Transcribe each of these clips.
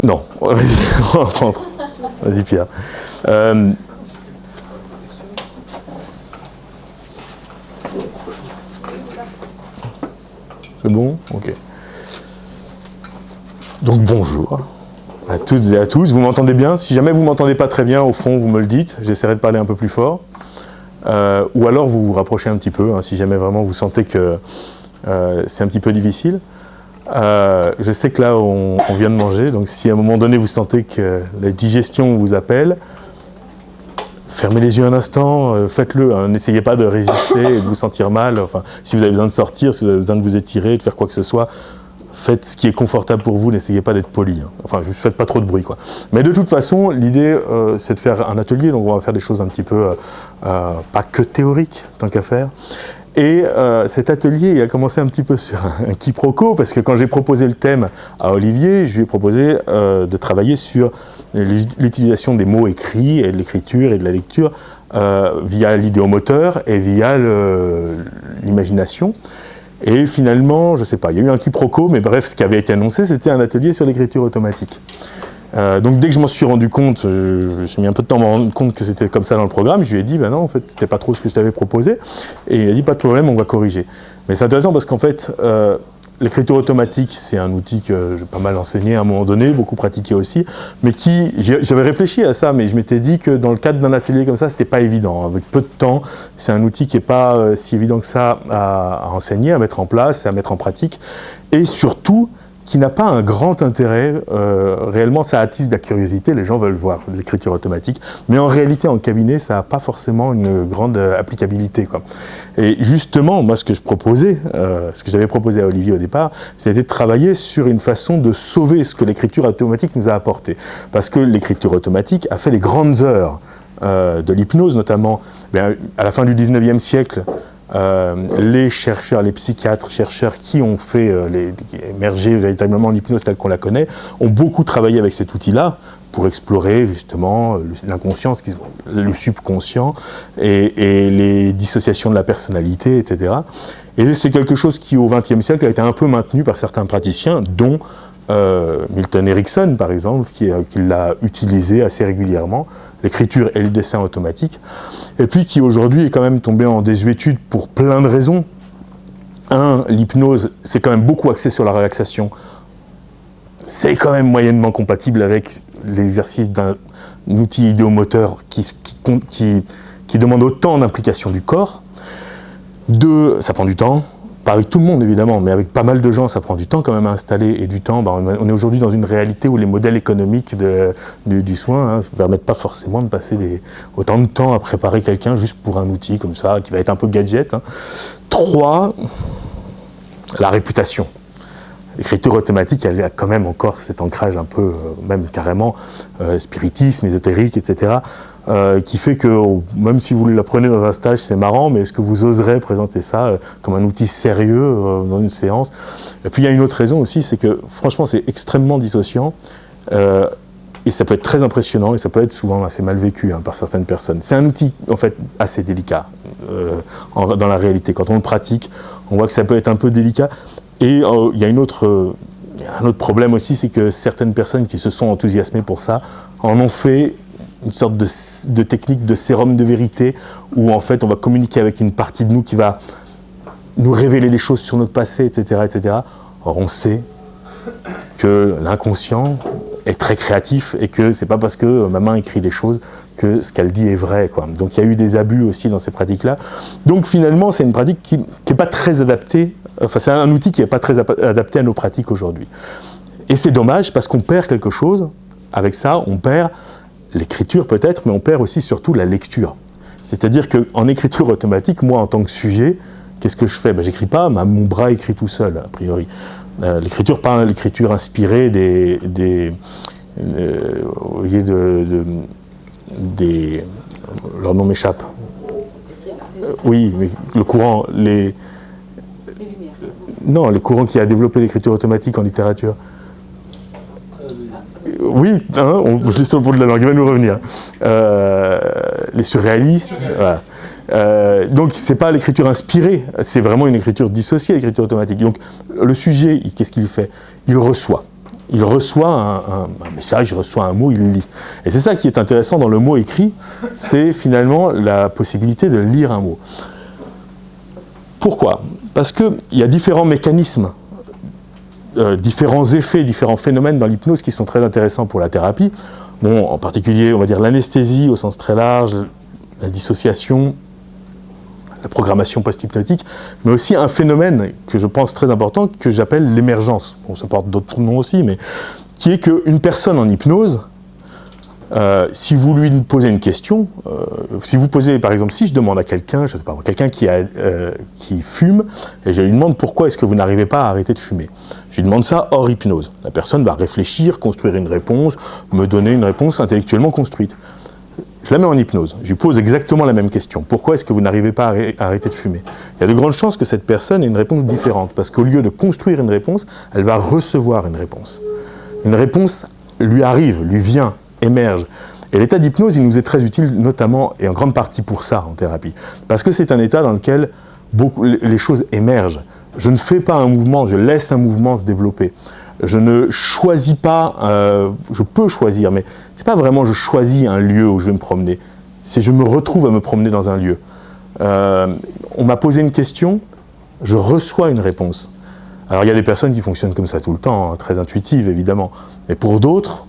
Non, entre. Vas-y Pierre. C'est bon? Ok. Donc bonjour à toutes et à tous. Vous m'entendez bien? Si jamais vous ne m'entendez pas très bien, au fond, vous me le dites. J'essaierai de parler un peu plus fort. Ou alors vous vous rapprochez un petit peu, hein, si jamais vraiment vous sentez que c'est un petit peu difficile. Je sais que là, on vient de manger, donc si à un moment donné, vous sentez que la digestion vous appelle, fermez les yeux un instant, faites-le, hein, n'essayez pas de résister et de vous sentir mal. Enfin, si vous avez besoin de sortir, si vous avez besoin de vous étirer, de faire quoi que ce soit, faites ce qui est confortable pour vous, n'essayez pas d'être poli. Hein. Enfin, juste faites pas trop de bruit, quoi. Mais de toute façon, l'idée, c'est de faire un atelier, donc on va faire des choses un petit peu, pas que théoriques, tant qu'à faire. Et cet atelier, il a commencé un petit peu sur un quiproquo, parce que quand j'ai proposé le thème à Olivier, je lui ai proposé de travailler sur l'utilisation des mots écrits, et de l'écriture et de la lecture, via l'idéomoteur et via l'imagination. Et finalement, je ne sais pas, il y a eu un quiproquo, mais bref, ce qui avait été annoncé, c'était un atelier sur l'écriture automatique. Donc dès que je m'en suis rendu compte, j'ai mis un peu de temps à me rendre compte que c'était comme ça dans le programme, je lui ai dit, ben non, en fait, c'était pas trop ce que je t'avais proposé, et il a dit, pas de problème, on va corriger. Mais c'est intéressant parce qu'en fait, l'écriture automatique, c'est un outil que j'ai pas mal enseigné à un moment donné, beaucoup pratiqué aussi, mais j'avais réfléchi à ça, mais je m'étais dit que dans le cadre d'un atelier comme ça, c'était pas évident. Avec peu de temps, c'est un outil qui est pas si évident que ça à enseigner, à mettre en place, à mettre en pratique, et surtout, qui n'a pas un grand intérêt, réellement ça attise de la curiosité, les gens veulent voir l'écriture automatique, mais en réalité en cabinet ça n'a pas forcément une grande applicabilité, quoi. Et justement, moi ce que je proposais, ce que j'avais proposé à Olivier au départ, c'était de travailler sur une façon de sauver ce que l'écriture automatique nous a apporté. Parce que l'écriture automatique a fait les grandes heures de l'hypnose, notamment à la fin du 19e siècle, les chercheurs, les psychiatres, chercheurs qui ont fait émerger véritablement l'hypnose telle qu'on la connaît, ont beaucoup travaillé avec cet outil-là pour explorer justement l'inconscient, le subconscient et les dissociations de la personnalité, etc. Et c'est quelque chose qui, au XXe siècle, a été un peu maintenu par certains praticiens, dont Milton Erickson, par exemple, qui l'a utilisé assez régulièrement, l'écriture et le dessin automatique, et puis qui aujourd'hui est quand même tombé en désuétude pour plein de raisons. Un, l'hypnose, c'est quand même beaucoup axé sur la relaxation. C'est quand même moyennement compatible avec l'exercice d'un outil idéomoteur qui demande autant d'implication du corps. Deux, ça prend du temps. Pas avec tout le monde évidemment, mais avec pas mal de gens, ça prend du temps quand même à installer, et du temps, on est aujourd'hui dans une réalité où les modèles économiques du soin ne permettent pas forcément de passer autant de temps à préparer quelqu'un juste pour un outil comme ça, qui va être un peu gadget. Hein. 3, la réputation. L'écriture automatique, elle a quand même encore cet ancrage un peu, même carrément, spiritisme, ésotérique, etc., qui fait que, même si vous l'apprenez dans un stage, c'est marrant, mais est-ce que vous oserez présenter ça comme un outil sérieux dans une séance? Et puis il y a une autre raison aussi, c'est que franchement c'est extrêmement dissociant, et ça peut être très impressionnant, et ça peut être souvent assez mal vécu par certaines personnes. C'est un outil en fait assez délicat dans la réalité. Quand on le pratique, on voit que ça peut être un peu délicat, et il y a un autre problème aussi, c'est que certaines personnes qui se sont enthousiasmées pour ça en ont fait une sorte de technique de sérum de vérité, où en fait on va communiquer avec une partie de nous qui va nous révéler des choses sur notre passé, etc., etc. Or on sait que l'inconscient est très créatif, et que c'est pas parce que ma main écrit des choses que ce qu'elle dit est vrai, quoi. Donc il y a eu des abus aussi dans ces pratiques-là. Donc finalement c'est une pratique qui n'est pas très adaptée, enfin c'est un outil qui n'est pas très adapté à nos pratiques aujourd'hui. Et c'est dommage parce qu'on perd quelque chose avec ça, on perd l'écriture peut-être, mais on perd aussi surtout la lecture. C'est-à-dire qu'en écriture automatique, moi en tant que sujet, qu'est-ce que je fais? J'écris pas, mon bras écrit tout seul, a priori. L'écriture, pas l'écriture inspirée leur nom m'échappe. Oui, mais le courant, les lumières. Non, le courant qui a développé l'écriture automatique en littérature. Oui, je l'ai sur le bout de la langue, il va nous revenir. Les surréalistes, voilà. Donc c'est pas l'écriture inspirée, c'est vraiment une écriture dissociée, l'écriture automatique. Donc le sujet, qu'est-ce qu'il fait? Il reçoit. il reçoit un message, il reçoit un mot, il le lit. Et c'est ça qui est intéressant dans le mot écrit, c'est finalement la possibilité de lire un mot. Pourquoi? Parce qu'il y a différents mécanismes, différents effets, différents phénomènes dans l'hypnose qui sont très intéressants pour la thérapie. Bon, en particulier, on va dire l'anesthésie au sens très large, la dissociation, la programmation post-hypnotique, mais aussi un phénomène que je pense très important, que j'appelle l'émergence. Bon, ça porte d'autres noms aussi, mais qui est qu'une personne en hypnose, si vous lui posez une question, si vous posez, par exemple, si je demande à quelqu'un, je sais pas, quelqu'un qui fume, et je lui demande pourquoi est-ce que vous n'arrivez pas à arrêter de fumer. Je lui demande ça hors hypnose. La personne va réfléchir, construire une réponse, me donner une réponse intellectuellement construite. Je la mets en hypnose, je lui pose exactement la même question. Pourquoi est-ce que vous n'arrivez pas à arrêter de fumer? Il y a de grandes chances que cette personne ait une réponse différente, parce qu'au lieu de construire une réponse, elle va recevoir une réponse. Une réponse lui arrive, lui vient, émerge. Et l'état d'hypnose, il nous est très utile, notamment et en grande partie pour ça en thérapie. Parce que c'est un état dans lequel les choses émergent. Je ne fais pas un mouvement, je laisse un mouvement se développer. Je ne choisis pas, je peux choisir, mais c'est pas vraiment je choisis un lieu où je vais me promener. C'est je me retrouve à me promener dans un lieu. On m'a posé une question, je reçois une réponse. Alors il y a des personnes qui fonctionnent comme ça tout le temps, hein, très intuitives évidemment. Mais pour d'autres,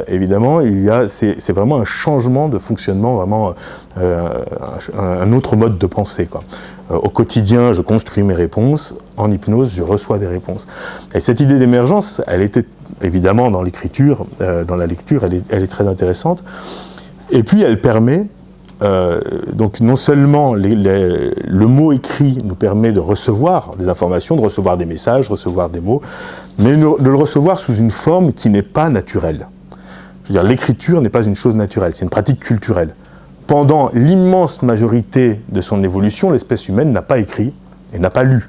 évidemment, c'est vraiment un changement de fonctionnement, vraiment un autre mode de pensée, quoi. Au quotidien, je construis mes réponses. En hypnose, je reçois des réponses. Et cette idée d'émergence, elle était évidemment dans l'écriture, dans la lecture, elle est très intéressante. Et puis, elle permet, donc non seulement le mot écrit nous permet de recevoir des informations, de recevoir des messages, recevoir des mots, mais de le recevoir sous une forme qui n'est pas naturelle. Je veux dire, l'écriture n'est pas une chose naturelle, c'est une pratique culturelle. Pendant l'immense majorité de son évolution, l'espèce humaine n'a pas écrit et n'a pas lu.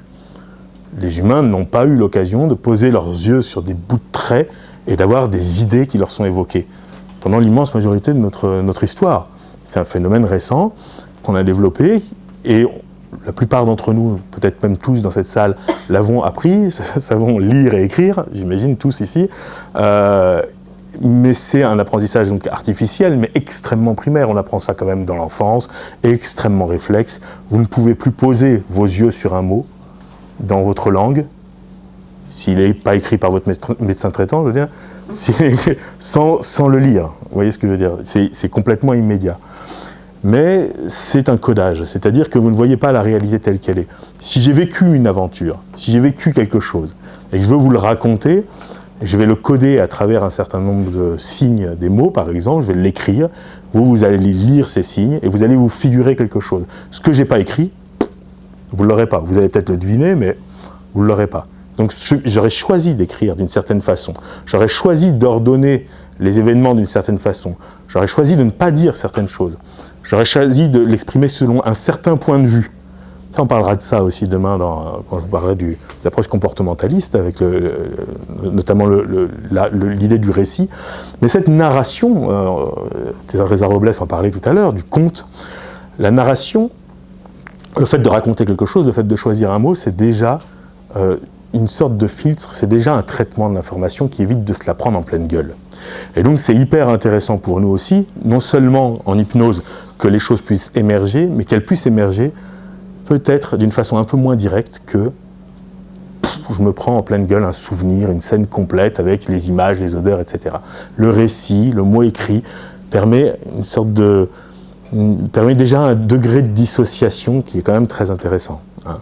Les humains n'ont pas eu l'occasion de poser leurs yeux sur des bouts de traits et d'avoir des idées qui leur sont évoquées. Pendant l'immense majorité de notre histoire. C'est un phénomène récent qu'on a développé et la plupart d'entre nous, peut-être même tous dans cette salle, l'avons appris, savons lire et écrire, j'imagine tous ici. Mais c'est un apprentissage donc artificiel, mais extrêmement primaire. On apprend ça quand même dans l'enfance, extrêmement réflexe. Vous ne pouvez plus poser vos yeux sur un mot dans votre langue, s'il n'est pas écrit par votre médecin traitant, je veux dire, sans le lire. Vous voyez ce que je veux dire? C'est complètement immédiat. Mais c'est un codage, c'est-à-dire que vous ne voyez pas la réalité telle qu'elle est. Si j'ai vécu une aventure, si j'ai vécu quelque chose, et que je veux vous le raconter, je vais le coder à travers un certain nombre de signes, des mots par exemple, je vais l'écrire, vous allez lire ces signes et vous allez vous figurer quelque chose. Ce que je n'ai pas écrit, vous ne l'aurez pas. Vous allez peut-être le deviner, mais vous ne l'aurez pas. Donc j'aurais choisi d'écrire d'une certaine façon, j'aurais choisi d'ordonner les événements d'une certaine façon, j'aurais choisi de ne pas dire certaines choses, j'aurais choisi de l'exprimer selon un certain point de vue. Ça, on parlera de ça aussi demain quand je vous parlerai des approches comportementalistes, avec notamment l'idée du récit. Mais cette narration, Teresa Robles en parlait tout à l'heure, du conte, la narration, le fait de raconter quelque chose, le fait de choisir un mot, c'est déjà une sorte de filtre, c'est déjà un traitement de l'information qui évite de se la prendre en pleine gueule. Et donc c'est hyper intéressant pour nous aussi, non seulement en hypnose, que les choses puissent émerger, mais qu'elles puissent émerger peut-être d'une façon un peu moins directe que je me prends en pleine gueule un souvenir, une scène complète avec les images, les odeurs, etc. Le récit, le mot écrit, permet déjà un degré de dissociation qui est quand même très intéressant. Hein.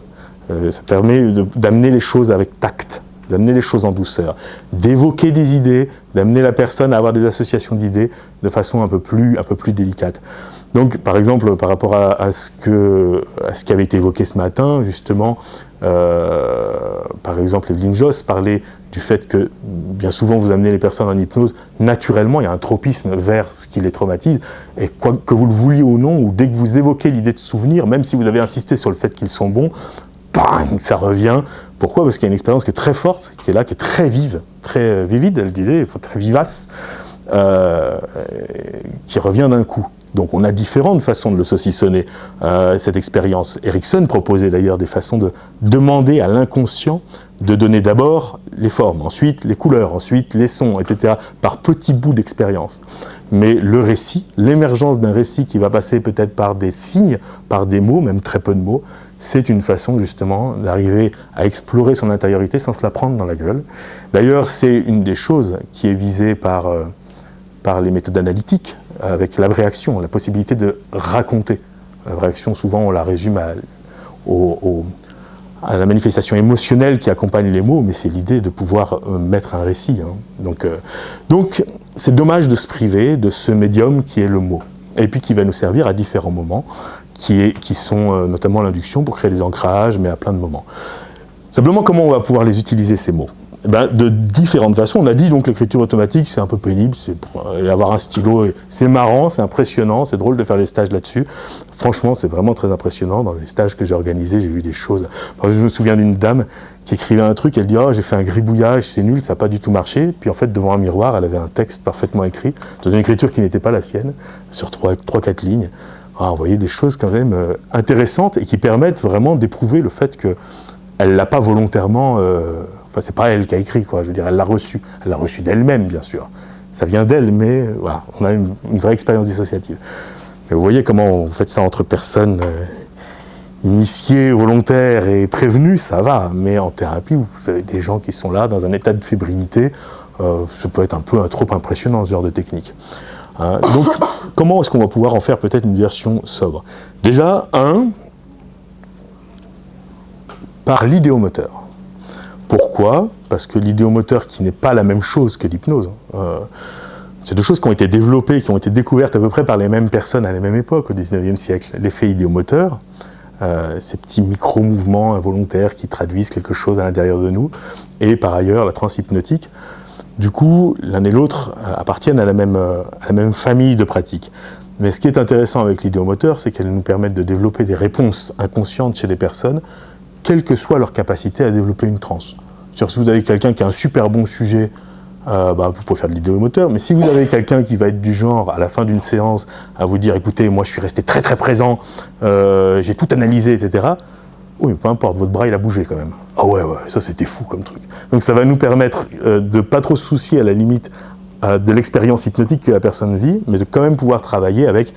Ça permet d'amener les choses avec tact, d'amener les choses en douceur, d'évoquer des idées, d'amener la personne à avoir des associations d'idées de façon un peu plus délicate. Donc, par exemple, par rapport à ce qui avait été évoqué ce matin, justement, par exemple, Evelyne Josse parlait du fait que, bien souvent, vous amenez les personnes en hypnose, naturellement, il y a un tropisme vers ce qui les traumatise, et quoi que vous le vouliez ou non, ou dès que vous évoquez l'idée de souvenir, même si vous avez insisté sur le fait qu'ils sont bons, bang, ça revient. Pourquoi? Parce qu'il y a une expérience qui est très forte, qui est là, qui est très vive, très vivide, elle disait, très vivace, qui revient d'un coup. Donc on a différentes façons de le saucissonner, cette expérience. Erikson proposait d'ailleurs des façons de demander à l'inconscient de donner d'abord les formes, ensuite les couleurs, ensuite les sons, etc., par petits bouts d'expérience. Mais le récit, l'émergence d'un récit qui va passer peut-être par des signes, par des mots, même très peu de mots, c'est une façon justement d'arriver à explorer son intériorité sans se la prendre dans la gueule. D'ailleurs, c'est une des choses qui est visée par les méthodes analytiques, avec l'abréaction, la possibilité de raconter. L'abréaction, souvent, on la résume à la manifestation émotionnelle qui accompagne les mots, mais c'est l'idée de pouvoir mettre un récit. Donc, c'est dommage de se priver de ce médium qui est le mot, et puis qui va nous servir à différents moments, qui sont notamment l'induction pour créer des ancrages, mais à plein de moments. Simplement, comment on va pouvoir les utiliser, ces mots ? De différentes façons. On a dit donc l'écriture automatique, c'est un peu pénible, avoir un stylo, c'est marrant, c'est impressionnant, c'est drôle de faire les stages là-dessus. Franchement, c'est vraiment très impressionnant. Dans les stages que j'ai organisés, j'ai vu des choses. Par exemple, je me souviens d'une dame qui écrivait un truc, elle dit « Oh, j'ai fait un gribouillage, c'est nul, ça n'a pas du tout marché ». Puis en fait, devant un miroir, elle avait un texte parfaitement écrit, dans une écriture qui n'était pas la sienne, sur 3-4 lignes. Vous voyez des choses quand même intéressantes et qui permettent vraiment d'éprouver le fait qu'elle ne l'a pas volontairement... Enfin, c'est pas elle qui a écrit, quoi. Je veux dire, elle l'a reçu. Elle l'a reçu d'elle-même, bien sûr. Ça vient d'elle, mais voilà, on a une vraie expérience dissociative. Mais vous voyez comment vous faites ça entre personnes initiées, volontaires et prévenues, ça va. Mais en thérapie, vous avez des gens qui sont là dans un état de fébrilité. Ça peut être un peu trop impressionnant, ce genre de technique. Donc, comment est-ce qu'on va pouvoir en faire peut-être une version sobre ? Déjà, par l'idéomoteur. Pourquoi ? Parce que l'idéomoteur, qui n'est pas la même chose que l'hypnose, c'est deux choses qui ont été développées, qui ont été découvertes à peu près par les mêmes personnes à la même époque, au XIXe siècle. L'effet idéomoteur, ces petits micro-mouvements involontaires qui traduisent quelque chose à l'intérieur de nous, et par ailleurs la transhypnotique. Du coup, l'un et l'autre appartiennent à la même famille de pratiques. Mais ce qui est intéressant avec l'idéomoteur, c'est qu'elles nous permettent de développer des réponses inconscientes chez les personnes, quelle que soit leur capacité à développer une transe. Si vous avez quelqu'un qui a un super bon sujet, vous pouvez faire de l'idéomoteur, mais si vous avez quelqu'un qui va être du genre, à la fin d'une séance, à vous dire « écoutez, moi je suis resté très très présent, j'ai tout analysé, etc. » Oui, peu importe, votre bras il a bougé quand même. Ah ouais, ça c'était fou comme truc. Donc ça va nous permettre de ne pas trop se soucier à la limite de l'expérience hypnotique que la personne vit, mais de quand même pouvoir travailler avec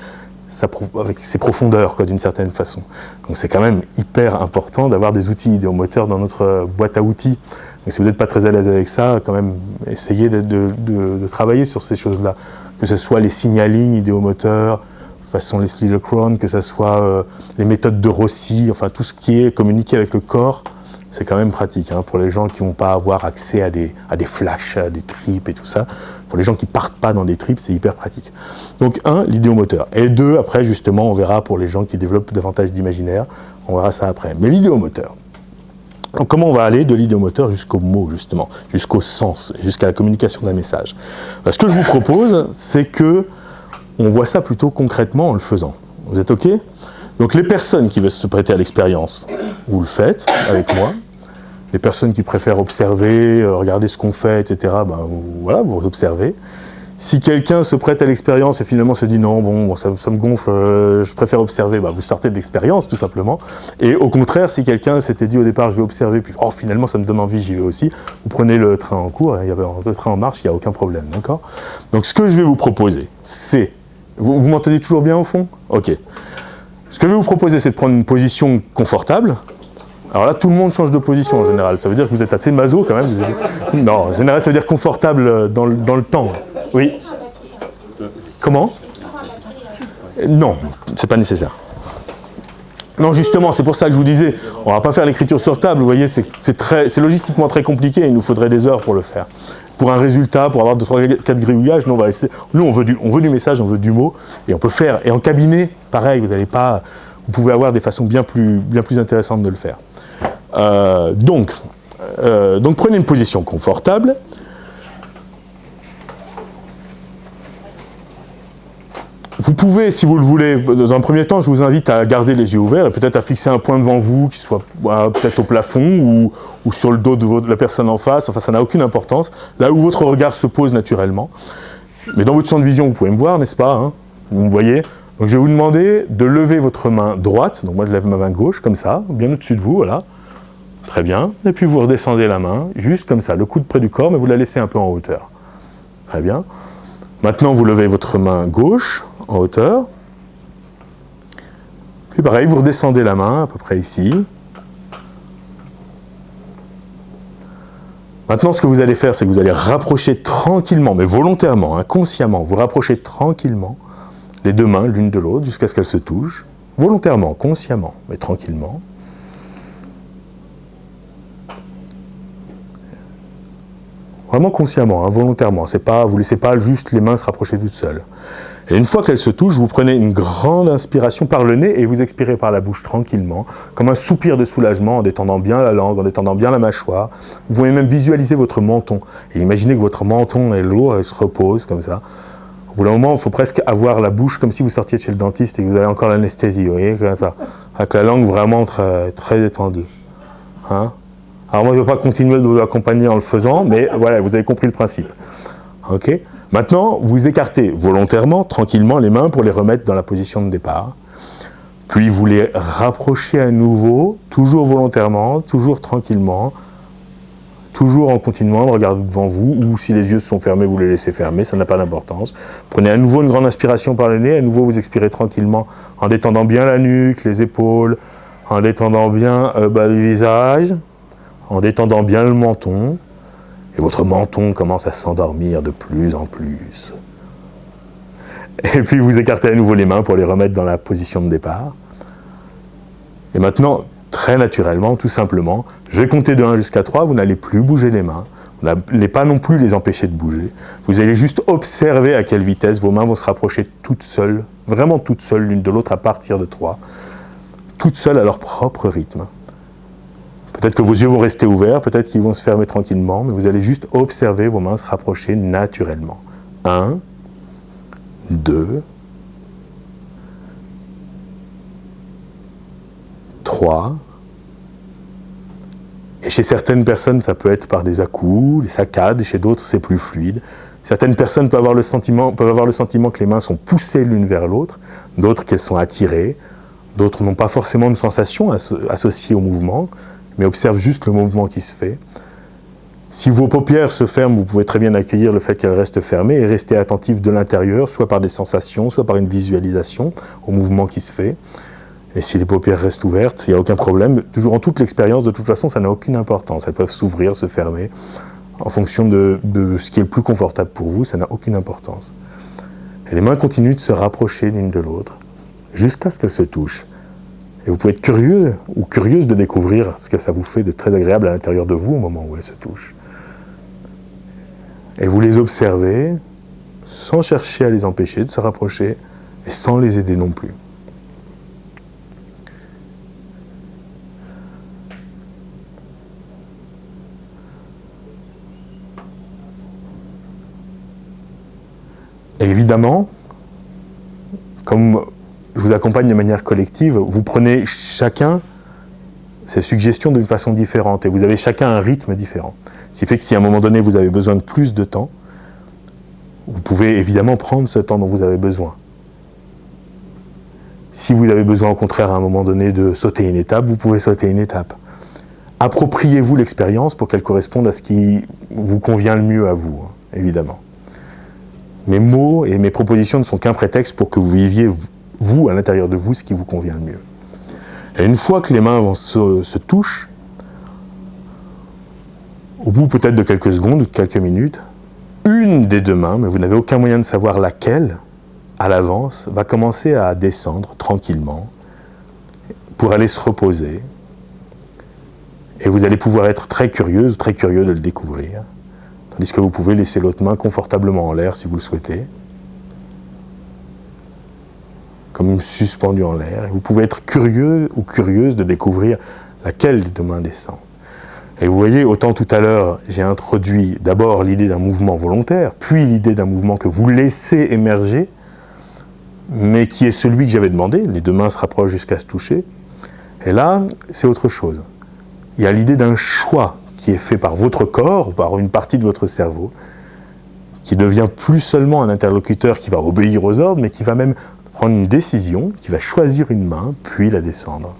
ses profondeurs, d'une certaine façon. Donc c'est quand même hyper important d'avoir des outils idéomoteurs dans notre boîte à outils. Donc si vous n'êtes pas très à l'aise avec ça, quand même essayez de travailler sur ces choses-là. Que ce soit les signalings idéomoteurs, façon Leslie Leckrone, que ce soit les méthodes de Rossi, enfin tout ce qui est communiqué avec le corps, c'est quand même pratique pour les gens qui ne vont pas avoir accès à des flashs, à des tripes et tout ça. Pour les gens qui ne partent pas dans des tripes, c'est hyper pratique. Donc l'idéomoteur. Et après, justement, on verra pour les gens qui développent davantage d'imaginaire, on verra ça après. Mais l'idéomoteur. Donc comment on va aller de l'idéomoteur jusqu'au mot, justement, jusqu'au sens, jusqu'à la communication d'un message. Ce que je vous propose, c'est que on voit ça plutôt concrètement en le faisant. Vous êtes OK ? Donc les personnes qui veulent se prêter à l'expérience, vous le faites avec moi. Les personnes qui préfèrent observer, regarder ce qu'on fait, etc., vous observez. Si quelqu'un se prête à l'expérience et finalement se dit non, ça me gonfle, je préfère observer, vous sortez de l'expérience tout simplement. Et au contraire, si quelqu'un s'était dit au départ je vais observer, puis finalement ça me donne envie, j'y vais aussi, vous prenez le train en cours, le train en marche, il n'y a aucun problème, d'accord ? Donc ce que je vais vous proposer, c'est... Vous m'entendez toujours bien au fond ? Ok. Ce que je vais vous proposer, c'est de prendre une position confortable. Alors là, tout le monde change de position en général. Ça veut dire que vous êtes assez maso quand même. Non, en général, ça veut dire confortable dans le temps. Oui. Comment ? Non, c'est pas nécessaire. Non, justement, c'est pour ça que je vous disais, on ne va pas faire l'écriture sur table. Vous voyez, c'est logistiquement très compliqué. Il nous faudrait des heures pour le faire. Pour un résultat, pour avoir 2, 3, 4 gribouillages, nous, on veut du message, on veut du mot, et on peut faire. Et en cabinet, pareil, vous pouvez avoir des façons bien plus intéressantes de le faire. Donc prenez une position confortable. Vous pouvez, si vous le voulez, dans un premier temps, je vous invite à garder les yeux ouverts et peut-être à fixer un point devant vous qui soit peut-être au plafond ou sur le dos de la personne en face. Enfin, ça n'a aucune importance. Là où votre regard se pose naturellement. Mais dans votre champ de vision, vous pouvez me voir, n'est-ce pas ? Vous me voyez ? Donc je vais vous demander de lever votre main droite, donc moi je lève ma main gauche, comme ça, bien au-dessus de vous, voilà. Très bien. Et puis vous redescendez la main, juste comme ça, le coude près du corps, mais vous la laissez un peu en hauteur. Très bien. Maintenant, vous levez votre main gauche en hauteur. Puis pareil, vous redescendez la main à peu près ici. Maintenant, ce que vous allez faire, c'est que vous allez rapprocher tranquillement, mais volontairement, consciemment, vous rapprochez tranquillement les deux mains l'une de l'autre jusqu'à ce qu'elles se touchent. Volontairement, consciemment, mais tranquillement. Vraiment consciemment, volontairement. C'est pas, vous ne laissez pas juste les mains se rapprocher toutes seules. Et une fois qu'elles se touchent, vous prenez une grande inspiration par le nez et vous expirez par la bouche tranquillement, comme un soupir de soulagement en détendant bien la langue, en détendant bien la mâchoire. Vous pouvez même visualiser votre menton et imaginez que votre menton est lourd et se repose comme ça. Au bout d'un moment, il faut presque avoir la bouche comme si vous sortiez de chez le dentiste et que vous avez encore l'anesthésie, vous voyez, comme ça, avec la langue vraiment très, très détendue. Hein? Alors moi, je ne vais pas continuer de vous accompagner en le faisant, mais voilà, vous avez compris le principe. Ok ? Maintenant, vous écartez volontairement, tranquillement, les mains pour les remettre dans la position de départ. Puis vous les rapprochez à nouveau, toujours volontairement, toujours tranquillement, toujours en continuant de regarder devant vous, ou si les yeux sont fermés, vous les laissez fermer, ça n'a pas d'importance. Prenez à nouveau une grande inspiration par le nez, à nouveau vous expirez tranquillement, en détendant bien la nuque, les épaules, en détendant bien le visage, en détendant bien le menton, et votre menton commence à s'endormir de plus en plus. Et puis vous écartez à nouveau les mains pour les remettre dans la position de départ. Et maintenant, très naturellement, tout simplement, je vais compter de 1 jusqu'à 3, vous n'allez plus bouger les mains, vous n'allez pas non plus les empêcher de bouger, vous allez juste observer à quelle vitesse vos mains vont se rapprocher toutes seules, vraiment toutes seules l'une de l'autre à partir de 3, toutes seules à leur propre rythme. Peut-être que vos yeux vont rester ouverts, peut-être qu'ils vont se fermer tranquillement, mais vous allez juste observer vos mains se rapprocher naturellement. 1, 2, 3. Et chez certaines personnes, ça peut être par des à-coups, des saccades, chez d'autres, c'est plus fluide. Certaines personnes peuvent avoir le sentiment que les mains sont poussées l'une vers l'autre, d'autres qu'elles sont attirées, d'autres n'ont pas forcément de sensation associée au mouvement, mais observe juste le mouvement qui se fait. Si vos paupières se ferment, vous pouvez très bien accueillir le fait qu'elles restent fermées et rester attentif de l'intérieur, soit par des sensations, soit par une visualisation au mouvement qui se fait. Et si les paupières restent ouvertes, il n'y a aucun problème. Toujours en toute l'expérience, de toute façon, ça n'a aucune importance. Elles peuvent s'ouvrir, se fermer, en fonction de ce qui est le plus confortable pour vous, ça n'a aucune importance. Et les mains continuent de se rapprocher l'une de l'autre, jusqu'à ce qu'elles se touchent. Et vous pouvez être curieux ou curieuse de découvrir ce que ça vous fait de très agréable à l'intérieur de vous au moment où elles se touchent. Et vous les observez sans chercher à les empêcher de se rapprocher et sans les aider non plus. Et évidemment, comme je vous accompagne de manière collective, vous prenez chacun ces suggestions d'une façon différente et vous avez chacun un rythme différent. Ce qui fait que si à un moment donné vous avez besoin de plus de temps, vous pouvez évidemment prendre ce temps dont vous avez besoin. Si vous avez besoin au contraire à un moment donné de sauter une étape, vous pouvez sauter une étape. Appropriez-vous l'expérience pour qu'elle corresponde à ce qui vous convient le mieux à vous, évidemment. Mes mots et mes propositions ne sont qu'un prétexte pour que vous viviez vous, à l'intérieur de vous, ce qui vous convient le mieux. Et une fois que les mains se touchent, au bout peut-être de quelques secondes ou de quelques minutes, une des deux mains, mais vous n'avez aucun moyen de savoir laquelle, à l'avance, va commencer à descendre tranquillement pour aller se reposer. Et vous allez pouvoir être très curieuse, très curieux de le découvrir. Tandis que vous pouvez laisser l'autre main confortablement en l'air si vous le souhaitez. Comme suspendu en l'air. Et vous pouvez être curieux ou curieuse de découvrir laquelle des deux mains descend. Et vous voyez, autant tout à l'heure, j'ai introduit d'abord l'idée d'un mouvement volontaire, puis l'idée d'un mouvement que vous laissez émerger, mais qui est celui que j'avais demandé. Les deux mains se rapprochent jusqu'à se toucher. Et là, c'est autre chose. Il y a l'idée d'un choix qui est fait par votre corps, ou par une partie de votre cerveau, qui devient plus seulement un interlocuteur qui va obéir aux ordres, mais qui va même prendre une décision, qui va choisir une main, puis la descendre.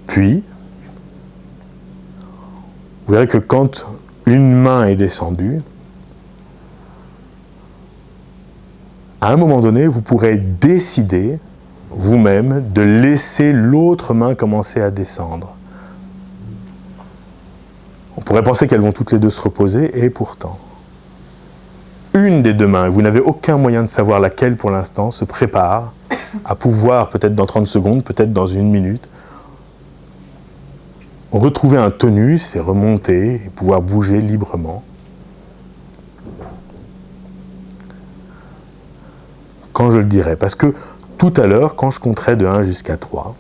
Puis, vous verrez que quand une main est descendue, à un moment donné, vous pourrez décider vous-même de laisser l'autre main commencer à descendre. On pourrait penser qu'elles vont toutes les deux se reposer, et pourtant, une des deux mains, vous n'avez aucun moyen de savoir laquelle pour l'instant, se prépare à pouvoir, peut-être dans 30 secondes, peut-être dans 1 minute, retrouver un tonus et remonter et pouvoir bouger librement. Quand je le dirai, parce que tout à l'heure, quand je compterai de 1 jusqu'à 3,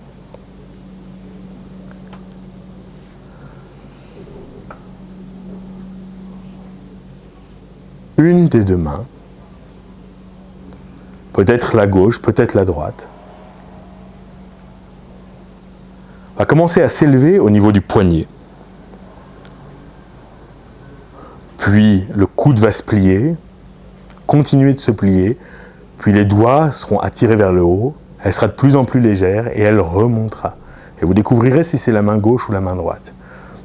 une des deux mains, peut-être la gauche, peut-être la droite, va commencer à s'élever au niveau du poignet. Puis le coude va se plier, continuer de se plier, puis les doigts seront attirés vers le haut, elle sera de plus en plus légère et elle remontera. Et vous découvrirez si c'est la main gauche ou la main droite.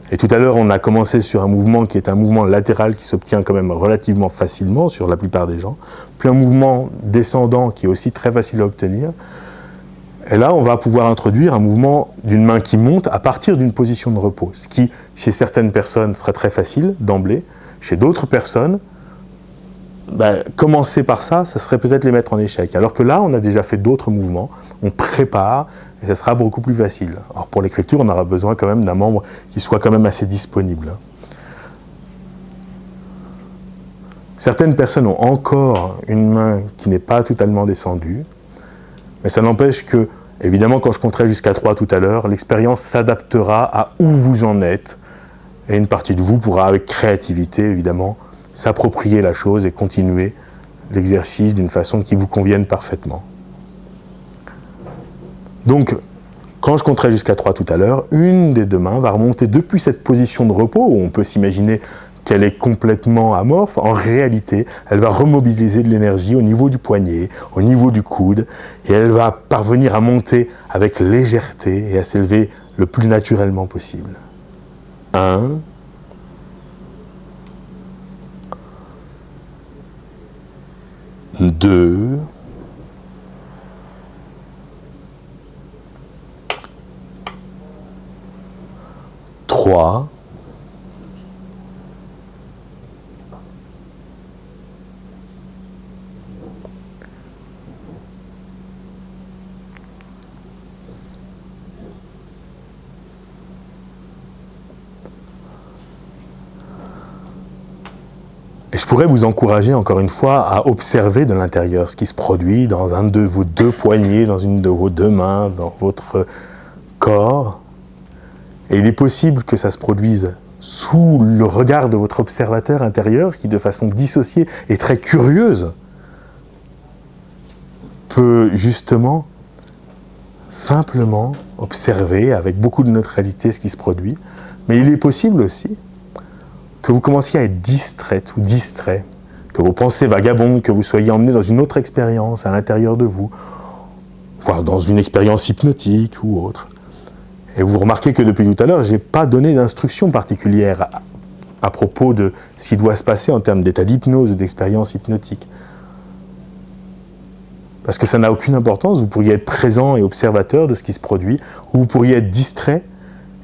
Et tout à l'heure, on a commencé sur un mouvement qui est un mouvement latéral qui s'obtient quand même relativement facilement sur la plupart des gens, puis un mouvement descendant qui est aussi très facile à obtenir. Et là, on va pouvoir introduire un mouvement d'une main qui monte à partir d'une position de repos, ce qui, chez certaines personnes, sera très facile d'emblée. Chez d'autres personnes, commencer par ça, ça serait peut-être les mettre en échec. Alors que là, on a déjà fait d'autres mouvements, on prépare, et ça sera beaucoup plus facile. Alors pour l'écriture, on aura besoin quand même d'un membre qui soit quand même assez disponible. Certaines personnes ont encore une main qui n'est pas totalement descendue, mais ça n'empêche que, évidemment, quand je compterai jusqu'à 3 tout à l'heure, l'expérience s'adaptera à où vous en êtes, et une partie de vous pourra, avec créativité, évidemment, s'approprier la chose et continuer l'exercice d'une façon qui vous convienne parfaitement. Donc, quand je compterai jusqu'à 3 tout à l'heure, une des deux mains va remonter depuis cette position de repos, où on peut s'imaginer qu'elle est complètement amorphe. En réalité, elle va remobiliser de l'énergie au niveau du poignet, au niveau du coude, et elle va parvenir à monter avec légèreté et à s'élever le plus naturellement possible. 1, 2, 3, 'Et je pourrais vous encourager encore une fois à observer de l'intérieur ce qui se produit dans un de vos deux poignets, dans une de vos deux mains, dans votre corps. Et il est possible que ça se produise sous le regard de votre observateur intérieur qui, de façon dissociée et très curieuse, peut justement simplement observer avec beaucoup de neutralité ce qui se produit. Mais il est possible aussi que vous commenciez à être distraite ou distrait, que vos pensées vagabondent, que vous soyez emmené dans une autre expérience à l'intérieur de vous, voire dans une expérience hypnotique ou autre. Et vous remarquez que depuis tout à l'heure, je n'ai pas donné d'instruction particulière à propos de ce qui doit se passer en termes d'état d'hypnose ou d'expérience hypnotique. Parce que ça n'a aucune importance, vous pourriez être présent et observateur de ce qui se produit, ou vous pourriez être distrait.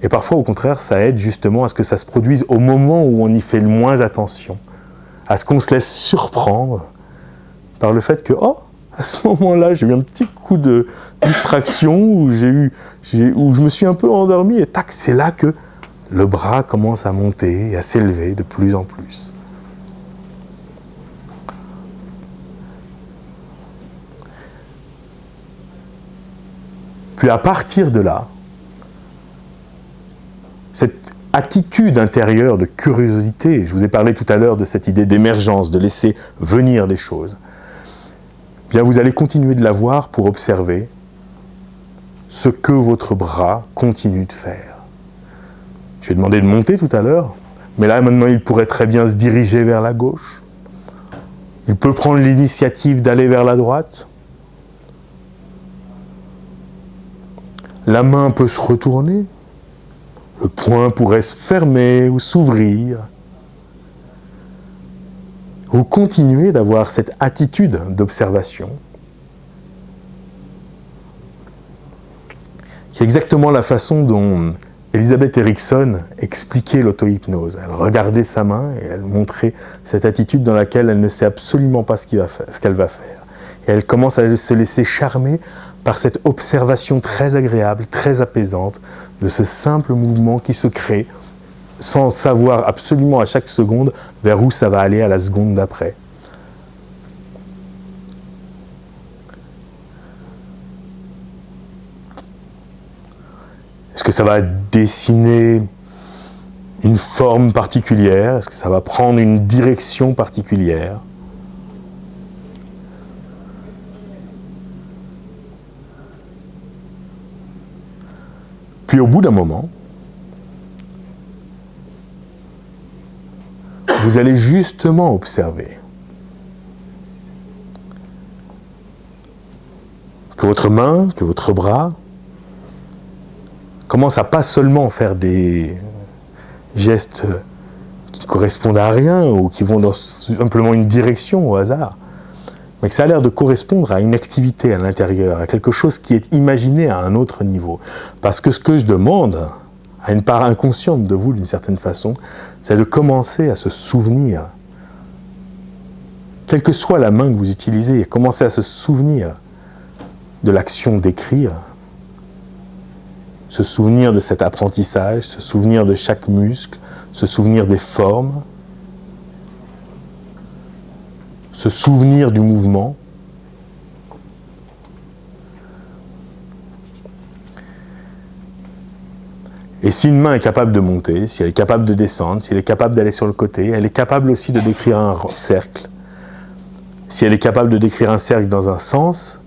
Et parfois, au contraire, ça aide justement à ce que ça se produise au moment où on y fait le moins attention, à ce qu'on se laisse surprendre par le fait que, à ce moment-là, j'ai eu un petit coup de distraction, où je me suis un peu endormi, et tac, c'est là que le bras commence à monter et à s'élever de plus en plus. Puis à partir de là, cette attitude intérieure de curiosité, je vous ai parlé tout à l'heure de cette idée d'émergence, de laisser venir des choses, bien vous allez continuer de la voir pour observer ce que votre bras continue de faire. Je lui ai demandé de monter tout à l'heure, mais là maintenant il pourrait très bien se diriger vers la gauche. Il peut prendre l'initiative d'aller vers la droite. La main peut se retourner. Le poing pourrait se fermer ou s'ouvrir. Vous continuez d'avoir cette attitude d'observation qui est exactement la façon dont Elisabeth Erickson expliquait l'auto-hypnose. Elle regardait sa main et elle montrait cette attitude dans laquelle elle ne sait absolument pas ce qu'elle va faire. Et elle commence à se laisser charmer par cette observation très agréable, très apaisante, de ce simple mouvement qui se crée sans savoir absolument à chaque seconde vers où ça va aller à la seconde d'après. Est-ce que ça va dessiner une forme particulière? Est-ce que ça va prendre une direction particulière? Puis au bout d'un moment, vous allez justement observer que votre main, que votre bras commence à pas seulement faire des gestes qui ne correspondent à rien ou qui vont dans simplement une direction au hasard, mais que ça a l'air de correspondre à une activité à l'intérieur, à quelque chose qui est imaginé à un autre niveau. Parce que ce que je demande à une part inconsciente de vous, d'une certaine façon, c'est de commencer à se souvenir, quelle que soit la main que vous utilisez, commencer à se souvenir de l'action d'écrire, se souvenir de cet apprentissage, se souvenir de chaque muscle, se souvenir des formes, se souvenir du mouvement. Et si une main est capable de monter, si elle est capable de descendre, si elle est capable d'aller sur le côté, elle est capable aussi de décrire un cercle. Si elle est capable de décrire un cercle dans un sens,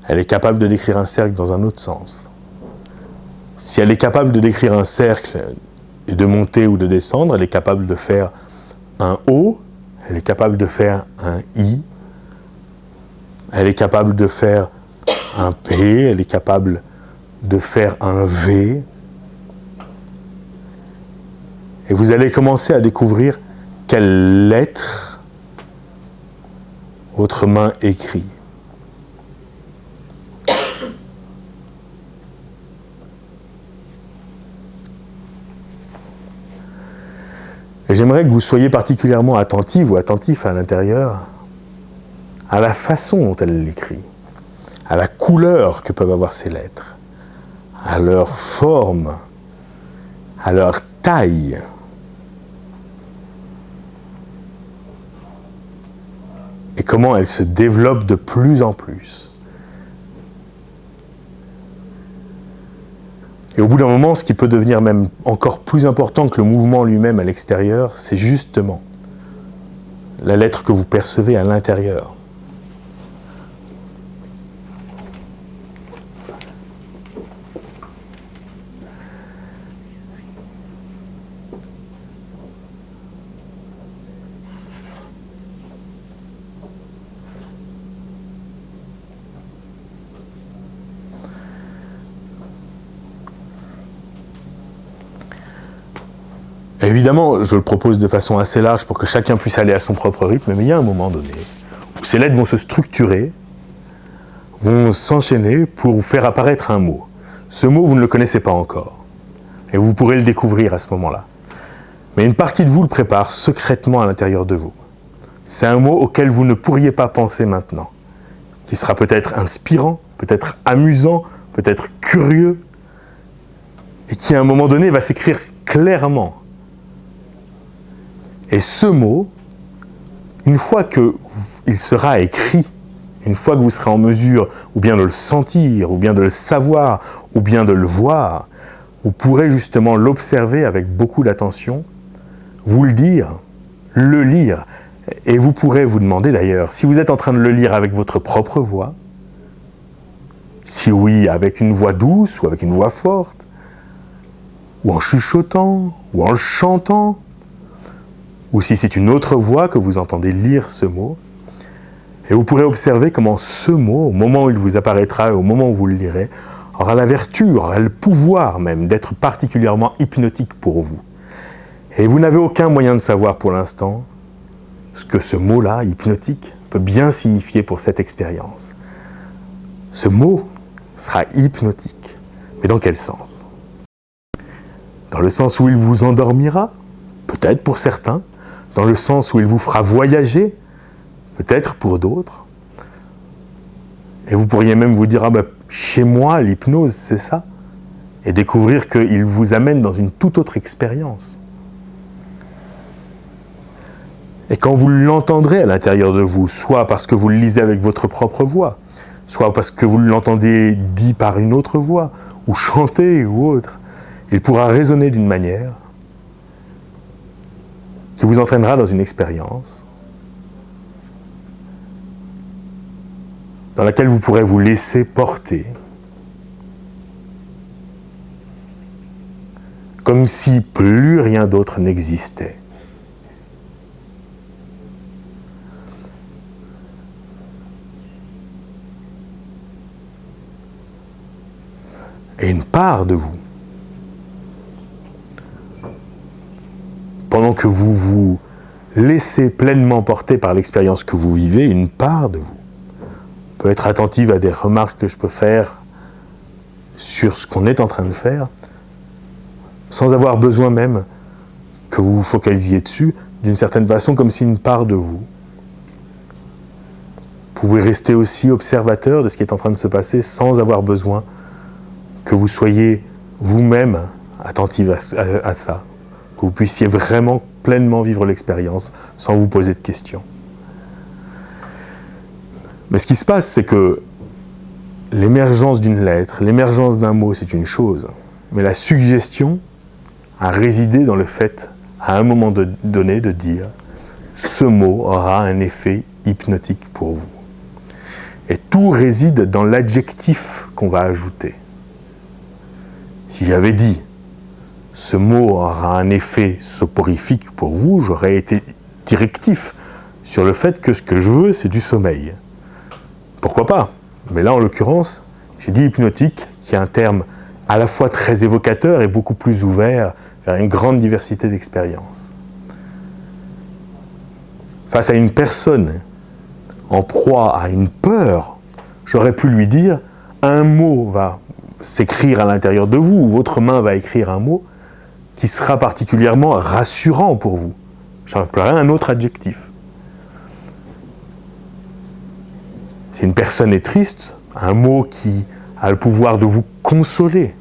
elle est capable de décrire un cercle dans un autre sens. Si elle est capable de décrire un cercle et de monter ou de descendre, elle est capable de faire un O, elle est capable de faire un I, elle est capable de faire un P, elle est capable de faire un V. Et vous allez commencer à découvrir quelle lettre votre main écrit. Et j'aimerais que vous soyez particulièrement attentive ou attentif à l'intérieur à la façon dont elle l'écrit, à la couleur que peuvent avoir ces lettres, à leur forme, à leur taille. Et comment elles se développent de plus en plus. Et au bout d'un moment, ce qui peut devenir même encore plus important que le mouvement lui-même à l'extérieur, c'est justement la lettre que vous percevez à l'intérieur. Évidemment, je le propose de façon assez large pour que chacun puisse aller à son propre rythme, mais il y a un moment donné où ces lettres vont se structurer, vont s'enchaîner pour vous faire apparaître un mot. Ce mot, vous ne le connaissez pas encore, et vous pourrez le découvrir à ce moment-là. Mais une partie de vous le prépare secrètement à l'intérieur de vous. C'est un mot auquel vous ne pourriez pas penser maintenant, qui sera peut-être inspirant, peut-être amusant, peut-être curieux, et qui à un moment donné va s'écrire clairement. Et ce mot, une fois qu'il sera écrit, une fois que vous serez en mesure ou bien de le sentir, ou bien de le savoir, ou bien de le voir, vous pourrez justement l'observer avec beaucoup d'attention, vous le dire, le lire, et vous pourrez vous demander d'ailleurs, si vous êtes en train de le lire avec votre propre voix, si oui, avec une voix douce ou avec une voix forte, ou en chuchotant, ou en le chantant, ou si c'est une autre voix que vous entendez lire ce mot, et vous pourrez observer comment ce mot, au moment où il vous apparaîtra et au moment où vous le lirez, aura la vertu, aura le pouvoir même d'être particulièrement hypnotique pour vous. Et vous n'avez aucun moyen de savoir pour l'instant ce que ce mot-là, hypnotique, peut bien signifier pour cette expérience. Ce mot sera hypnotique. Mais dans quel sens? Dans le sens où il vous endormira, peut-être pour certains, dans le sens où il vous fera voyager, peut-être pour d'autres. Et vous pourriez même vous dire, ah ben, chez moi, l'hypnose, c'est ça. Et découvrir qu'il vous amène dans une toute autre expérience. Et quand vous l'entendrez à l'intérieur de vous, soit parce que vous le lisez avec votre propre voix, soit parce que vous l'entendez dit par une autre voix, ou chanté ou autre, il pourra résonner d'une manière qui vous entraînera dans une expérience dans laquelle vous pourrez vous laisser porter, comme si plus rien d'autre n'existait. Et une part de vous, pendant que vous vous laissez pleinement porter par l'expérience que vous vivez, une part de vous peut être attentive à des remarques que je peux faire sur ce qu'on est en train de faire, sans avoir besoin même que vous vous focalisiez dessus, d'une certaine façon, comme si une part de vous pouvait rester aussi observateur de ce qui est en train de se passer, sans avoir besoin que vous soyez vous-même attentive à ça, que vous puissiez vraiment pleinement vivre l'expérience sans vous poser de questions. Mais ce qui se passe, c'est que l'émergence d'une lettre, l'émergence d'un mot, c'est une chose, mais la suggestion a résidé dans le fait, à un moment donné, de dire « ce mot aura un effet hypnotique pour vous ». Et tout réside dans l'adjectif qu'on va ajouter. Si j'avais dit « ce mot aura un effet soporifique pour vous », j'aurais été directif sur le fait que ce que je veux, c'est du sommeil. Pourquoi pas? Mais là, en l'occurrence, j'ai dit hypnotique, qui est un terme à la fois très évocateur et beaucoup plus ouvert vers une grande diversité d'expériences. Face à une personne en proie à une peur, j'aurais pu lui dire « un mot va s'écrire à l'intérieur de vous, ou votre main va écrire un mot qui sera particulièrement rassurant pour vous. » J'emploierai un autre adjectif. Si une personne est triste, un mot qui a le pouvoir de vous consoler.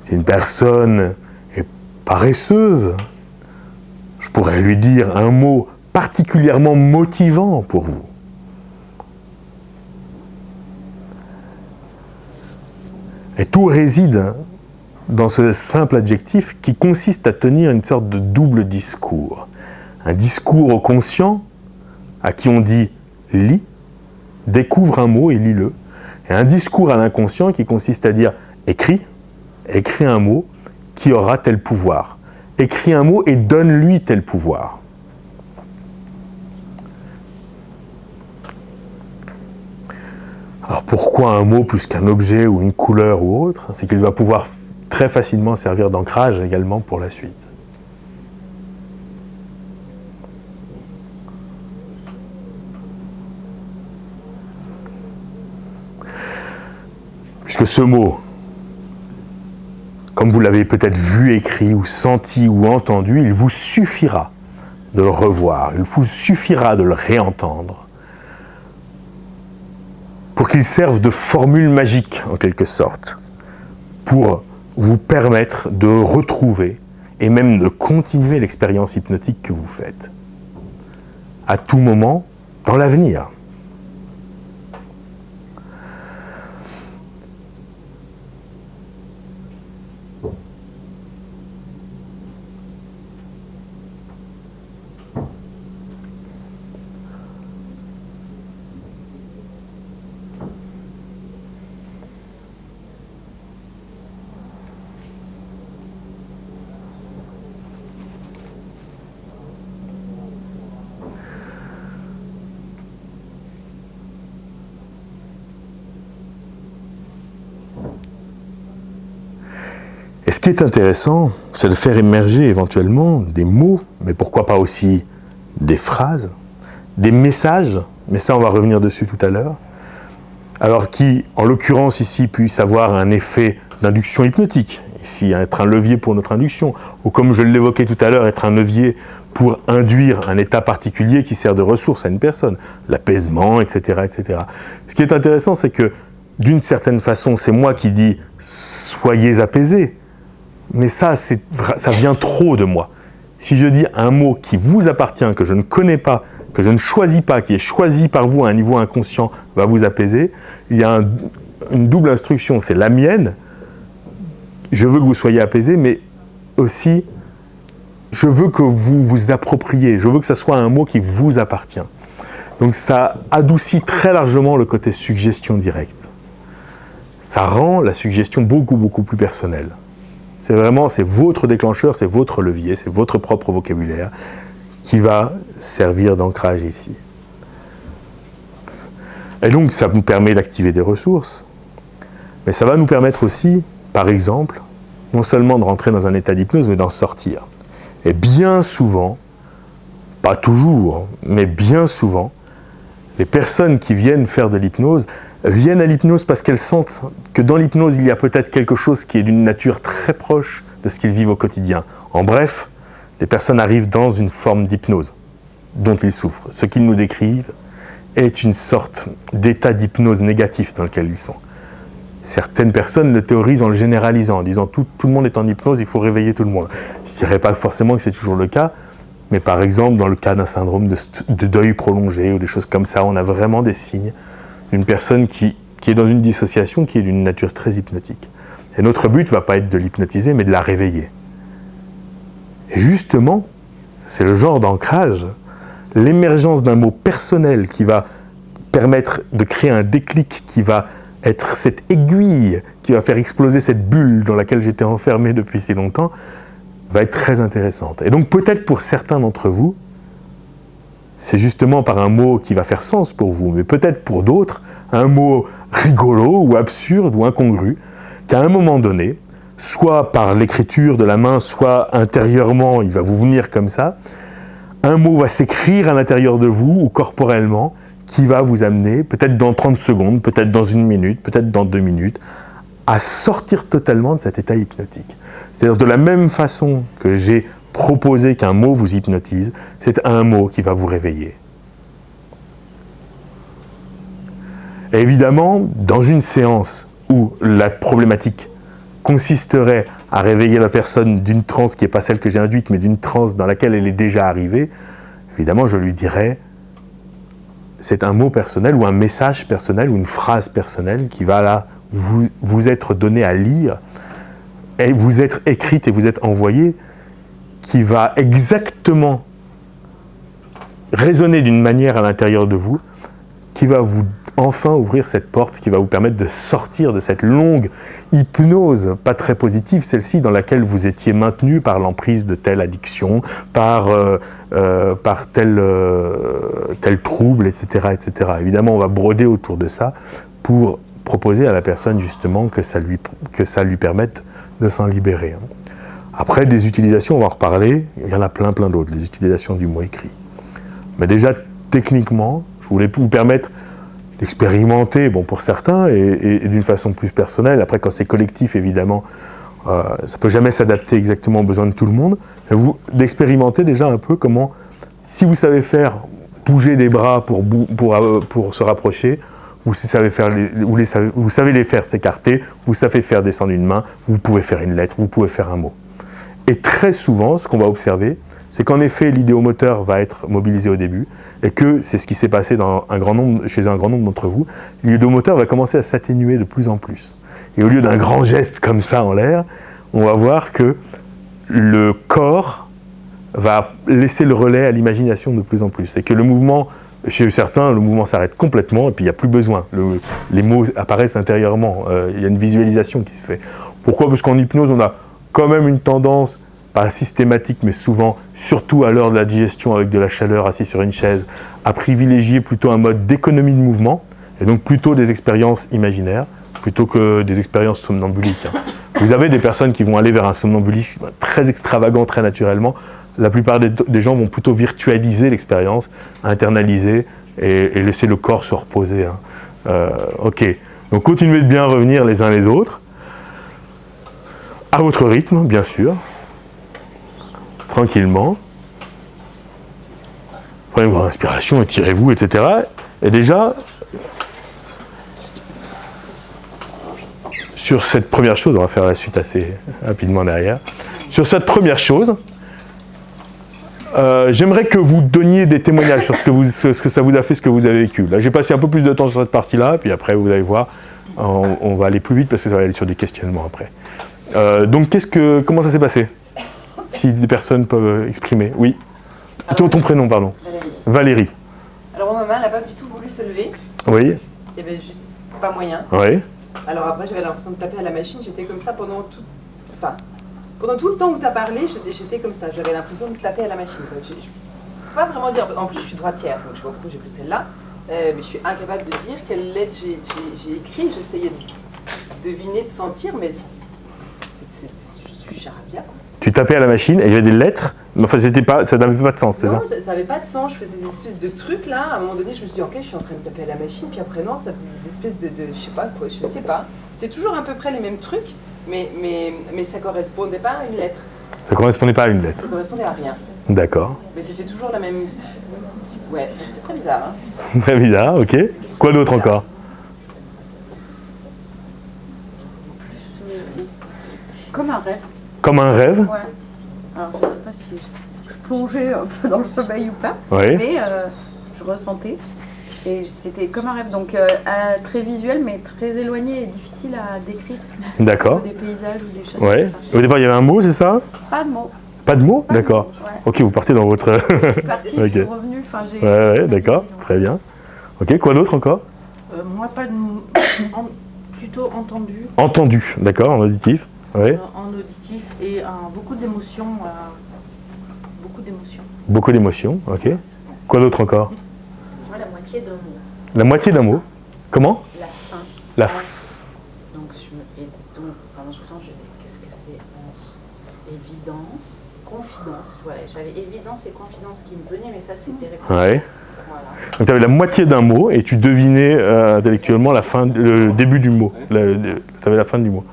Si une personne est paresseuse, je pourrais lui dire un mot particulièrement motivant pour vous. Et tout réside dans ce simple adjectif qui consiste à tenir une sorte de double discours. Un discours au conscient, à qui on dit « lis », découvre un mot et lis-le. Et un discours à l'inconscient qui consiste à dire « écris un mot qui aura tel pouvoir. Écris un mot et donne-lui tel pouvoir. » Alors pourquoi un mot plus qu'un objet ou une couleur ou autre? C'est qu'il va pouvoir très facilement servir d'ancrage également pour la suite. Puisque ce mot, comme vous l'avez peut-être vu, écrit, ou senti, ou entendu, il vous suffira de le revoir, il vous suffira de le réentendre, pour qu'il serve de formule magique, en quelque sorte, pour vous permettre de retrouver et même de continuer l'expérience hypnotique que vous faites, à tout moment dans l'avenir. Et ce qui est intéressant, c'est de faire émerger éventuellement des mots, mais pourquoi pas aussi des phrases, des messages, mais ça on va revenir dessus tout à l'heure, alors qui, en l'occurrence ici, puissent avoir un effet d'induction hypnotique, ici être un levier pour notre induction, ou comme je l'évoquais tout à l'heure, être un levier pour induire un état particulier qui sert de ressource à une personne, l'apaisement, etc., etc. Ce qui est intéressant, c'est que d'une certaine façon, c'est moi qui dis « soyez apaisés », mais ça vient trop de moi. Si je dis un mot qui vous appartient, que je ne connais pas, que je ne choisis pas, qui est choisi par vous à un niveau inconscient, va vous apaiser, il y a une double instruction, c'est la mienne, je veux que vous soyez apaisés, mais aussi, je veux que vous vous appropriez, je veux que ce soit un mot qui vous appartient. Donc ça adoucit très largement le côté suggestion directe. Ça rend la suggestion beaucoup, beaucoup plus personnelle. C'est votre déclencheur, c'est votre levier, c'est votre propre vocabulaire qui va servir d'ancrage ici. Et donc, ça nous permet d'activer des ressources, mais ça va nous permettre aussi, par exemple, non seulement de rentrer dans un état d'hypnose, mais d'en sortir. Et bien souvent, pas toujours, mais bien souvent, les personnes qui viennent faire de l'hypnose viennent à l'hypnose parce qu'elles sentent que dans l'hypnose, il y a peut-être quelque chose qui est d'une nature très proche de ce qu'ils vivent au quotidien. En bref, les personnes arrivent dans une forme d'hypnose dont ils souffrent. Ce qu'ils nous décrivent est une sorte d'état d'hypnose négatif dans lequel ils sont. Certaines personnes le théorisent en le généralisant, en disant tout le monde est en hypnose, il faut réveiller tout le monde. Je ne dirais pas forcément que c'est toujours le cas, mais par exemple, dans le cas d'un syndrome de deuil prolongé ou des choses comme ça, on a vraiment des signes d'une personne qui est dans une dissociation qui est d'une nature très hypnotique. Et notre but ne va pas être de l'hypnotiser, mais de la réveiller. Et justement, c'est le genre d'ancrage, l'émergence d'un mot personnel qui va permettre de créer un déclic, qui va être cette aiguille, qui va faire exploser cette bulle dans laquelle j'étais enfermé depuis si longtemps, va être très intéressante. Et donc peut-être pour certains d'entre vous, c'est justement par un mot qui va faire sens pour vous, mais peut-être pour d'autres, un mot rigolo ou absurde ou incongru, qu'à un moment donné, soit par l'écriture de la main, soit intérieurement, il va vous venir comme ça, un mot va s'écrire à l'intérieur de vous ou corporellement, qui va vous amener, peut-être dans 30 secondes, peut-être dans 1 minute, peut-être dans 2 minutes, à sortir totalement de cet état hypnotique. C'est-à-dire de la même façon que j'ai proposé qu'un mot vous hypnotise, c'est un mot qui va vous réveiller. Et évidemment, dans une séance où la problématique consisterait à réveiller la personne d'une transe qui n'est pas celle que j'ai induite, mais d'une transe dans laquelle elle est déjà arrivée, évidemment, je lui dirais, c'est un mot personnel ou un message personnel ou une phrase personnelle qui va là vous être donné à lire, et vous être écrite et vous être envoyée, qui va exactement résonner d'une manière à l'intérieur de vous, qui va vous enfin ouvrir cette porte, qui va vous permettre de sortir de cette longue hypnose, pas très positive, celle-ci dans laquelle vous étiez maintenu par l'emprise de telle addiction, par tel trouble, etc., etc. Évidemment, on va broder autour de ça pour proposer à la personne justement que ça lui permette de s'en libérer. Après, des utilisations, on va en reparler, il y en a plein d'autres, les utilisations du mot écrit. Mais déjà, techniquement, je voulais vous permettre d'expérimenter, bon, pour certains, et d'une façon plus personnelle. Après, quand c'est collectif, évidemment, ça ne peut jamais s'adapter exactement aux besoins de tout le monde, mais d'expérimenter déjà un peu comment, si vous savez faire bouger les bras pour se rapprocher, vous savez les faire s'écarter, vous savez faire descendre une main, vous pouvez faire une lettre, vous pouvez faire un mot. Et très souvent, ce qu'on va observer, c'est qu'en effet, l'idéomoteur va être mobilisé au début, et que c'est ce qui s'est passé chez un grand nombre d'entre vous, l'idéomoteur va commencer à s'atténuer de plus en plus. Et au lieu d'un grand geste comme ça en l'air, on va voir que le corps va laisser le relais à l'imagination de plus en plus. Et que le mouvement, chez certains, le mouvement s'arrête complètement, et puis il n'y a plus besoin. Les mots apparaissent intérieurement, il y a une visualisation qui se fait. Pourquoi ? Parce qu'en hypnose, on a quand même une tendance, pas systématique, mais souvent, surtout à l'heure de la digestion avec de la chaleur assis sur une chaise, à privilégier plutôt un mode d'économie de mouvement, et donc plutôt des expériences imaginaires, plutôt que des expériences somnambuliques. Vous avez des personnes qui vont aller vers un somnambulisme très extravagant, très naturellement. La plupart des gens vont plutôt virtualiser l'expérience, internaliser et laisser le corps se reposer. Hein. Ok, donc continuez de bien revenir les uns les autres, à votre rythme, bien sûr, tranquillement. Prenez votre inspiration, étirez-vous, etc. Et déjà, sur cette première chose, on va faire la suite assez rapidement derrière. Sur cette première chose, j'aimerais que vous donniez des témoignages sur ce que ça vous a fait, ce que vous avez vécu. Là, j'ai passé un peu plus de temps sur cette partie-là, puis après, vous allez voir, on va aller plus vite parce que ça va aller sur des questionnements après. Donc, comment ça s'est passé? Si des personnes peuvent exprimer. Oui. Ton prénom, pardon. Valérie. Valérie. Alors, ma maman, elle n'a pas du tout voulu se lever. Oui. Il n'y avait juste pas moyen. Oui. Alors après, j'avais l'impression de taper à la machine. J'étais comme ça pendant tout le temps où tu as parlé, j'étais comme ça. J'avais l'impression de taper à la machine. Je ne peux pas vraiment dire. En plus, je suis droitière, donc je ne sais pas pourquoi j'ai pris celle-là. Mais je suis incapable de dire quelle lettre j'ai écrit. J'essayais de deviner, de sentir, mais c'est du charabia, quoi. Tu tapais à la machine et il y avait des lettres, mais enfin, ça n'avait pas de sens, c'est ça? Non, ça n'avait pas de sens. Je faisais des espèces de trucs là. À un moment donné, je me suis dit, ok, je suis en train de taper à la machine. Puis après, non, ça faisait des espèces de je sais pas quoi, je sais pas. C'était toujours à peu près les mêmes trucs, mais ça correspondait pas à une lettre. Ça correspondait pas à une lettre? Ça correspondait à rien. D'accord. Mais c'était toujours la même. Ouais, c'était très bizarre. Hein. Très bizarre, ok. Quoi d'autre encore? Comme un rêve. Comme un rêve? Ouais. Alors je sais pas si je plongeais un peu dans le sommeil ou pas, Oui. mais je ressentais. Et c'était comme un rêve, donc très visuel, mais très éloigné et difficile à décrire. D'accord. Des paysages ou des choses Ouais. comme ça. Au départ, il y avait un mot, c'est ça? Pas de mots. Pas de mots? Pas de D'accord. mots, ouais. Ok, vous partez dans votre... Je suis partie, je suis Ok. revenue, enfin j'ai... Ouais, d'accord, très bien. Ok, quoi d'autre encore? Moi, pas de plutôt entendu, Entendu, d'accord, en auditif. Oui. en auditif et beaucoup d'émotions. Beaucoup d'émotions, ok. Quoi d'autre encore? Moi, la moitié d'un mot. La moitié d'un mot. Comment? La fin. La Donc, pendant ce temps, je dis qu'est-ce que c'est? Évidence, confidence. Voilà, j'avais évidence et confidence qui me venaient, mais ça, c'était répondu. Ouais. Voilà. Donc tu avais la moitié d'un mot et tu devinais intellectuellement le début du mot. Tu avais la fin du mot.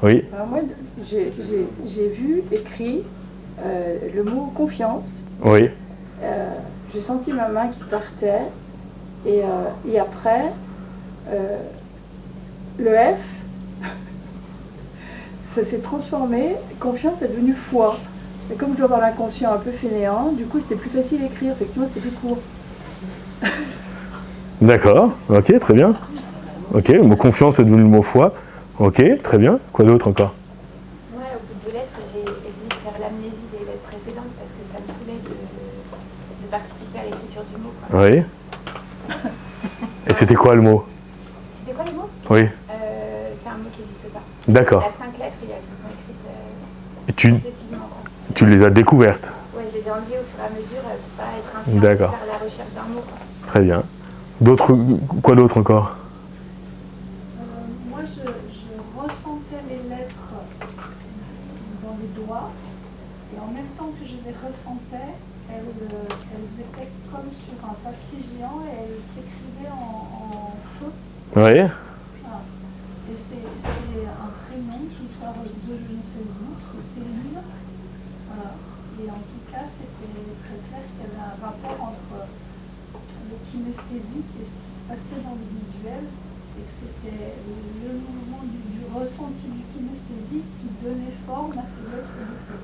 Oui. Alors moi, j'ai vu écrit le mot confiance. Oui. J'ai senti ma main qui partait et après le F, ça s'est transformé. Confiance est devenu foi. Et comme je dois avoir l'inconscient un peu fainéant, du coup c'était plus facile à écrire. Effectivement, c'était plus court. D'accord. Ok, très bien. Ok, le mot confiance est devenu le mot foi. Ok, très bien. Quoi d'autre encore? Moi, au bout de 2 lettres, j'ai essayé de faire l'amnésie des lettres précédentes parce que ça me saoulait de participer à l'écriture du mot, quoi. Oui. Et c'était quoi le mot? C'était quoi les mots? Oui. C'est un mot qui n'existe pas. D'accord. Il y a 5 lettres et elles se sont écrites Et successivement, quoi. tu les as découvertes. Ouais, je les ai enlevées au fur et à mesure pour pas être influencée D'accord. par la recherche d'un mot, quoi. Très bien. Quoi d'autre encore? Moi, je ressentais les lettres dans les doigts, et en même temps que je les ressentais, elles étaient comme sur un papier géant et elles s'écrivaient en feu. Oui. Voilà. Et c'est un prénom qui sort de je ne sais où, c'est Céline. Voilà. Et en tout cas, c'était très clair qu'il y avait un rapport entre le kinesthésique et ce qui se passait dans le visuel, et que c'était le mouvement du ressenti du kinesthésique qui donnait forme à ces lettres de feu.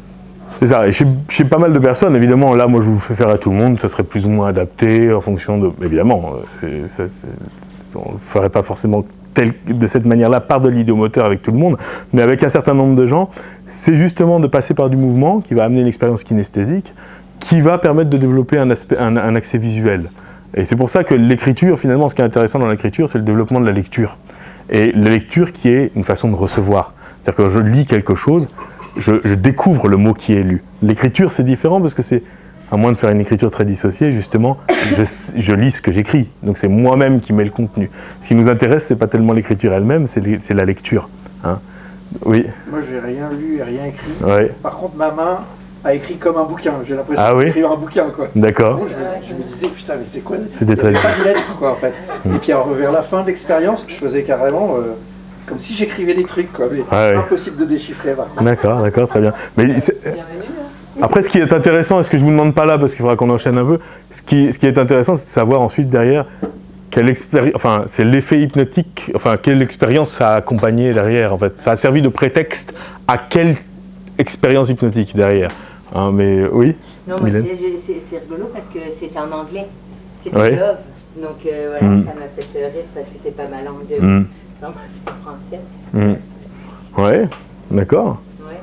C'est ça. Et chez pas mal de personnes, évidemment, là, moi, je vous fais faire à tout le monde, ça serait plus ou moins adapté en fonction de... Évidemment, on ne ferait pas forcément de cette manière-là par de l'idéomoteur avec tout le monde, mais avec un certain nombre de gens, c'est justement de passer par du mouvement qui va amener une expérience kinesthésique, qui va permettre de développer un accès visuel. Et c'est pour ça que l'écriture, finalement, ce qui est intéressant dans l'écriture, c'est le développement de la lecture. Et la lecture qui est une façon de recevoir. C'est-à-dire que je lis quelque chose, je découvre le mot qui est lu. L'écriture, c'est différent parce que c'est, à moins de faire une écriture très dissociée, justement, je lis ce que j'écris. Donc c'est moi-même qui mets le contenu. Ce qui nous intéresse, c'est pas tellement l'écriture elle-même, c'est la lecture. Hein. Oui. Moi, j'ai rien lu et rien écrit. Ouais. Par contre, ma main a écrit comme un bouquin. J'ai l'impression d'écrire un bouquin, quoi. D'accord. Donc, je me disais, putain, mais c'est quoi? C'était très bien. Pas de lettres, quoi, en fait. Et puis, alors, vers la fin de l'expérience, je faisais carrément comme si j'écrivais des trucs, quoi. Mais impossible de déchiffrer. D'accord, très bien. Mais après, ce qui est intéressant, et ce que je ne vous demande pas là, parce qu'il faudra qu'on enchaîne un peu, ce qui est intéressant, c'est de savoir ensuite derrière c'est l'effet hypnotique, quelle expérience ça a accompagné derrière, en fait. Ça a servi de prétexte à quelle expérience hypnotique derrière. Hein, mais oui. Non, moi, c'est rigolo parce que c'était en anglais. C'était Love. Donc voilà, ça m'a fait rire parce que c'est pas ma langue. Non, c'est pas français. Ouais, d'accord. Ouais.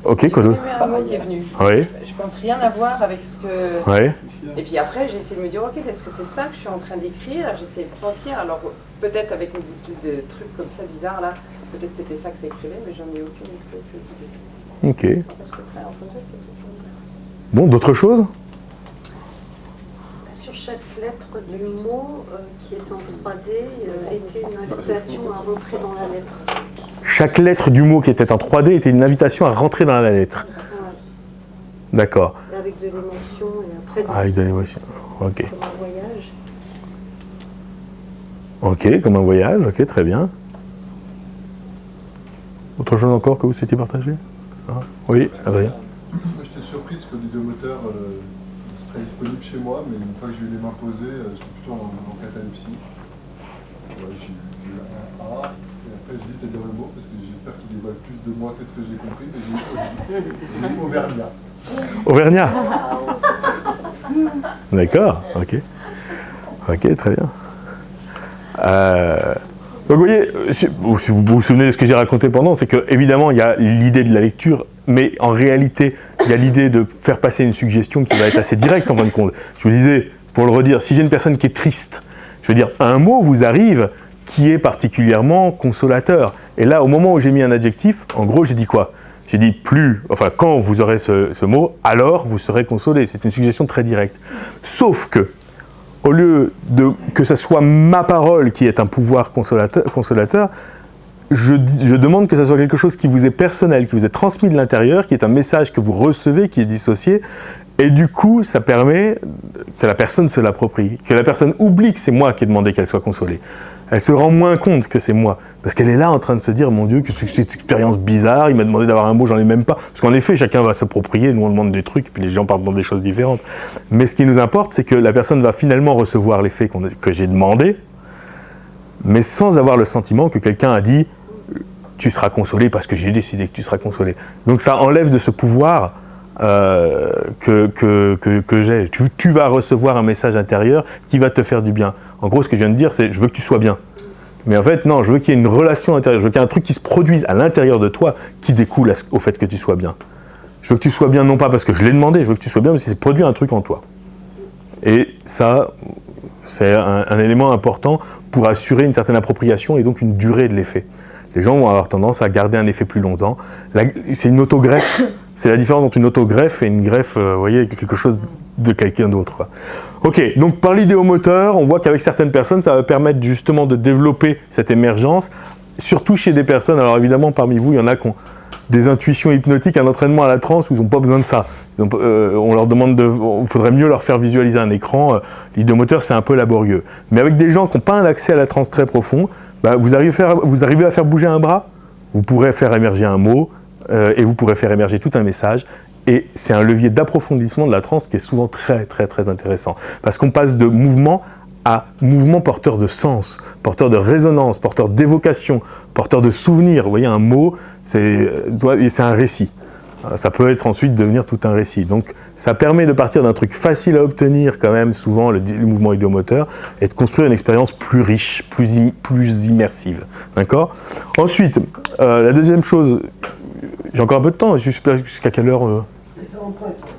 Ok, Kodo. Un mot qui est venu. Oui. Je pense rien à voir avec ce que... Ouais. Et puis après, j'ai essayé de me dire, ok, est-ce que c'est ça que je suis en train d'écrire? J'ai essayé de sentir, alors peut-être avec une espèce de truc comme ça bizarre là, peut-être c'était ça que ça écrivait, mais j'en ai aucune espèce d'idée. Ok. C'était très entendu, c'était très... Bon, d'autres choses? Sur chaque lettre du mot qui est en 3D était une invitation à rentrer dans la lettre. Chaque lettre du mot qui était en 3D était une invitation à rentrer dans la lettre. Ouais. D'accord. Avec de l'émotion et après avec de l'émotion. Ok. Comme un voyage. Ok, comme un voyage. Ok, très bien. Autre chose encore que vous souhaitez partager? Oui, Adrien. Moi, j'étais surprise que l'idéomoteur serait disponible chez moi, mais une fois que j'ai eu les mains posées, j'étais plutôt en catalepsie. Ouais, j'ai eu un A, et après je dis de dire le mot, parce que j'ai peur qu'il dévoile plus de moi que ce que j'ai compris, mais j'ai dit Auvergnat. Auvergnat. D'accord, ok. Ok, très bien. Donc vous voyez, si vous vous souvenez de ce que j'ai raconté pendant, c'est qu'évidemment il y a l'idée de la lecture, mais en réalité il y a l'idée de faire passer une suggestion qui va être assez directe en fin de compte. Je vous disais, pour le redire, si j'ai une personne qui est triste, je veux dire, un mot vous arrive qui est particulièrement consolateur. Et là, au moment où j'ai mis un adjectif, en gros j'ai dit quoi? J'ai dit quand vous aurez ce mot, alors vous serez consolé. C'est une suggestion très directe. Sauf que, au lieu que ce soit ma parole qui est un pouvoir consolateur, je demande que ce soit quelque chose qui vous est personnel, qui vous est transmis de l'intérieur, qui est un message que vous recevez, qui est dissocié. Et du coup, ça permet que la personne se l'approprie, que la personne oublie que c'est moi qui ai demandé qu'elle soit consolée. Elle se rend moins compte que c'est moi. Parce qu'elle est là en train de se dire, mon Dieu, que c'est cette expérience bizarre, il m'a demandé d'avoir un mot, j'en ai même pas. Parce qu'en effet, chacun va s'approprier, nous on demande des trucs, puis les gens partent dans des choses différentes. Mais ce qui nous importe, c'est que la personne va finalement recevoir l'effet que j'ai demandé, mais sans avoir le sentiment que quelqu'un a dit, tu seras consolé parce que j'ai décidé que tu seras consolé. Donc ça enlève de ce pouvoir que j'ai. Tu vas recevoir un message intérieur qui va te faire du bien. En gros, ce que je viens de dire, c'est je veux que tu sois bien. Mais en fait, non, je veux qu'il y ait une relation intérieure. Je veux qu'il y ait un truc qui se produise à l'intérieur de toi qui découle au fait que tu sois bien. Je veux que tu sois bien non pas parce que je l'ai demandé, je veux que tu sois bien parce que c'est produit un truc en toi. Et ça, c'est un élément important pour assurer une certaine appropriation et donc une durée de l'effet. Les gens vont avoir tendance à garder un effet plus longtemps. C'est une autogreffe. C'est la différence entre une autogreffe et une greffe, vous voyez, quelque chose de quelqu'un d'autre. Ok, donc par l'idéomoteur, on voit qu'avec certaines personnes, ça va permettre justement de développer cette émergence, surtout chez des personnes, alors évidemment parmi vous, il y en a qui ont des intuitions hypnotiques, un entraînement à la transe où ils n'ont pas besoin de ça. On leur demande il faudrait mieux leur faire visualiser un écran, l'idéomoteur c'est un peu laborieux. Mais avec des gens qui n'ont pas un accès à la transe très profond, vous arrivez à faire bouger un bras, vous pourrez faire émerger un mot, et vous pourrez faire émerger tout un message. Et c'est un levier d'approfondissement de la transe qui est souvent très très très intéressant. Parce qu'on passe de mouvement à mouvement porteur de sens, porteur de résonance, porteur d'évocation, porteur de souvenir. Vous voyez, un mot, c'est un récit. Ça peut être ensuite devenir tout un récit. Donc ça permet de partir d'un truc facile à obtenir quand même, souvent le mouvement idéomoteur, et de construire une expérience plus riche, plus immersive. D'accord ? Ensuite, la deuxième chose, j'ai encore un peu de temps, jusqu'à quelle heure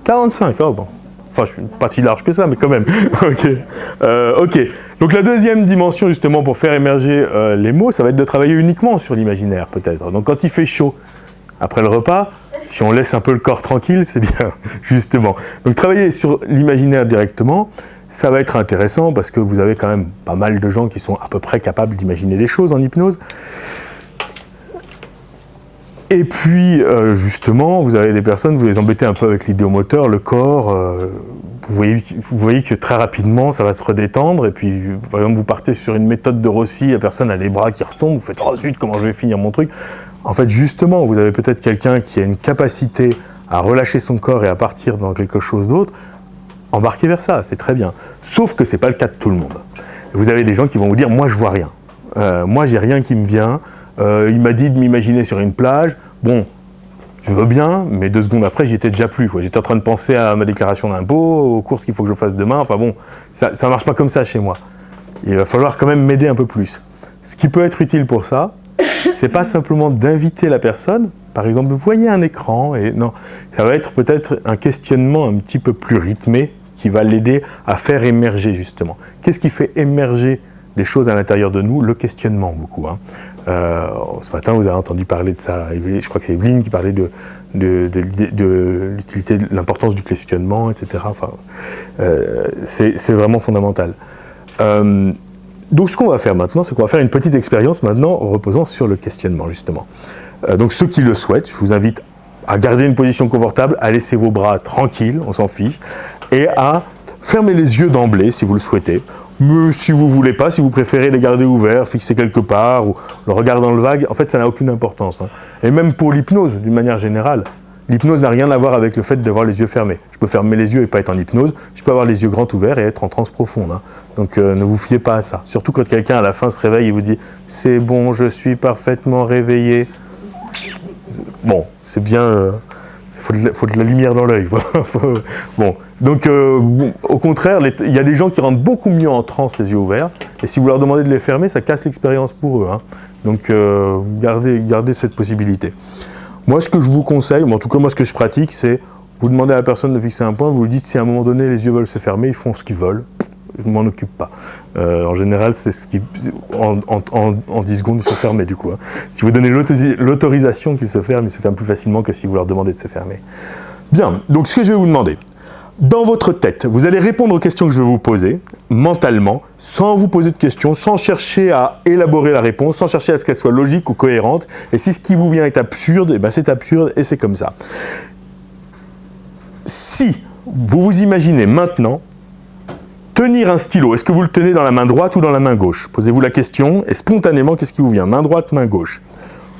45, oh bon. Enfin, je suis pas si large que ça, mais quand même. Ok. Donc la deuxième dimension, justement, pour faire émerger les mots, ça va être de travailler uniquement sur l'imaginaire, peut-être. Donc quand il fait chaud, après le repas, si on laisse un peu le corps tranquille, c'est bien, justement. Donc travailler sur l'imaginaire directement, ça va être intéressant parce que vous avez quand même pas mal de gens qui sont à peu près capables d'imaginer les choses en hypnose. Et puis, justement, vous avez des personnes, vous les embêtez un peu avec l'idéomoteur, le corps, vous voyez que très rapidement, ça va se redétendre, et puis, par exemple, vous partez sur une méthode de Rossi, la personne a les bras qui retombent, vous faites « Oh zut, comment je vais finir mon truc ?» En fait, justement, vous avez peut-être quelqu'un qui a une capacité à relâcher son corps et à partir dans quelque chose d'autre, embarquez vers ça, c'est très bien. Sauf que ce n'est pas le cas de tout le monde. Vous avez des gens qui vont vous dire « Moi, je vois rien. Moi, j'ai rien qui me vient. Il m'a dit de m'imaginer sur une plage. Bon, je veux bien, mais 2 secondes après, j'y étais déjà plus. J'étais en train de penser à ma déclaration d'impôt, aux courses qu'il faut que je fasse demain. Enfin bon, ça ne marche pas comme ça chez moi. Il va falloir quand même m'aider un peu plus. Ce qui peut être utile pour ça, c'est pas simplement d'inviter la personne. Par exemple, voyez un écran. Et non, ça va être peut-être un questionnement un petit peu plus rythmé qui va l'aider à faire émerger justement. Qu'est-ce qui fait émerger des choses à l'intérieur de nous? Le questionnement, beaucoup. Ce matin, vous avez entendu parler de ça. Je crois que c'est Evelyne qui parlait de l'utilité, de l'importance du questionnement, etc. Enfin, c'est vraiment fondamental. Donc, ce qu'on va faire maintenant, c'est qu'on va faire une petite expérience maintenant reposant sur le questionnement, justement. Donc, ceux qui le souhaitent, je vous invite à garder une position confortable, à laisser vos bras tranquilles, on s'en fiche, et à fermer les yeux d'emblée, si vous le souhaitez. Mais si vous ne voulez pas, si vous préférez les garder ouverts, fixés quelque part, ou le regard dans le vague, en fait, ça n'a aucune importance. Et même pour l'hypnose, d'une manière générale, l'hypnose n'a rien à voir avec le fait d'avoir les yeux fermés. Je peux fermer les yeux et pas être en hypnose, je peux avoir les yeux grands ouverts et être en transe profonde. Donc ne vous fiez pas à ça. Surtout quand quelqu'un à la fin se réveille et vous dit « c'est bon, je suis parfaitement réveillé ». Bon, c'est bien... faut de la lumière dans l'œil. Bon. Donc, au contraire, il y a des gens qui rentrent beaucoup mieux en transe les yeux ouverts, et si vous leur demandez de les fermer, ça casse l'expérience pour eux. Donc, gardez cette possibilité. Moi, ce que je vous conseille, en tout cas, moi, ce que je pratique, c'est vous demandez à la personne de fixer un point, vous lui dites si à un moment donné les yeux veulent se fermer, ils font ce qu'ils veulent. Je ne m'en occupe pas. En général, c'est ce qui, en 10 secondes, ils sont fermés du coup. Si vous donnez l'autorisation qu'ils se ferment, ils se ferment plus facilement que si vous leur demandez de se fermer. Bien, donc ce que je vais vous demander, dans votre tête, vous allez répondre aux questions que je vais vous poser, mentalement, sans vous poser de questions, sans chercher à élaborer la réponse, sans chercher à ce qu'elle soit logique ou cohérente. Et si ce qui vous vient est absurde, eh ben c'est absurde et c'est comme ça. Si vous vous imaginez maintenant tenir un stylo, est-ce que vous le tenez dans la main droite ou dans la main gauche? Posez-vous la question et spontanément, qu'est-ce qui vous vient? Main droite, main gauche.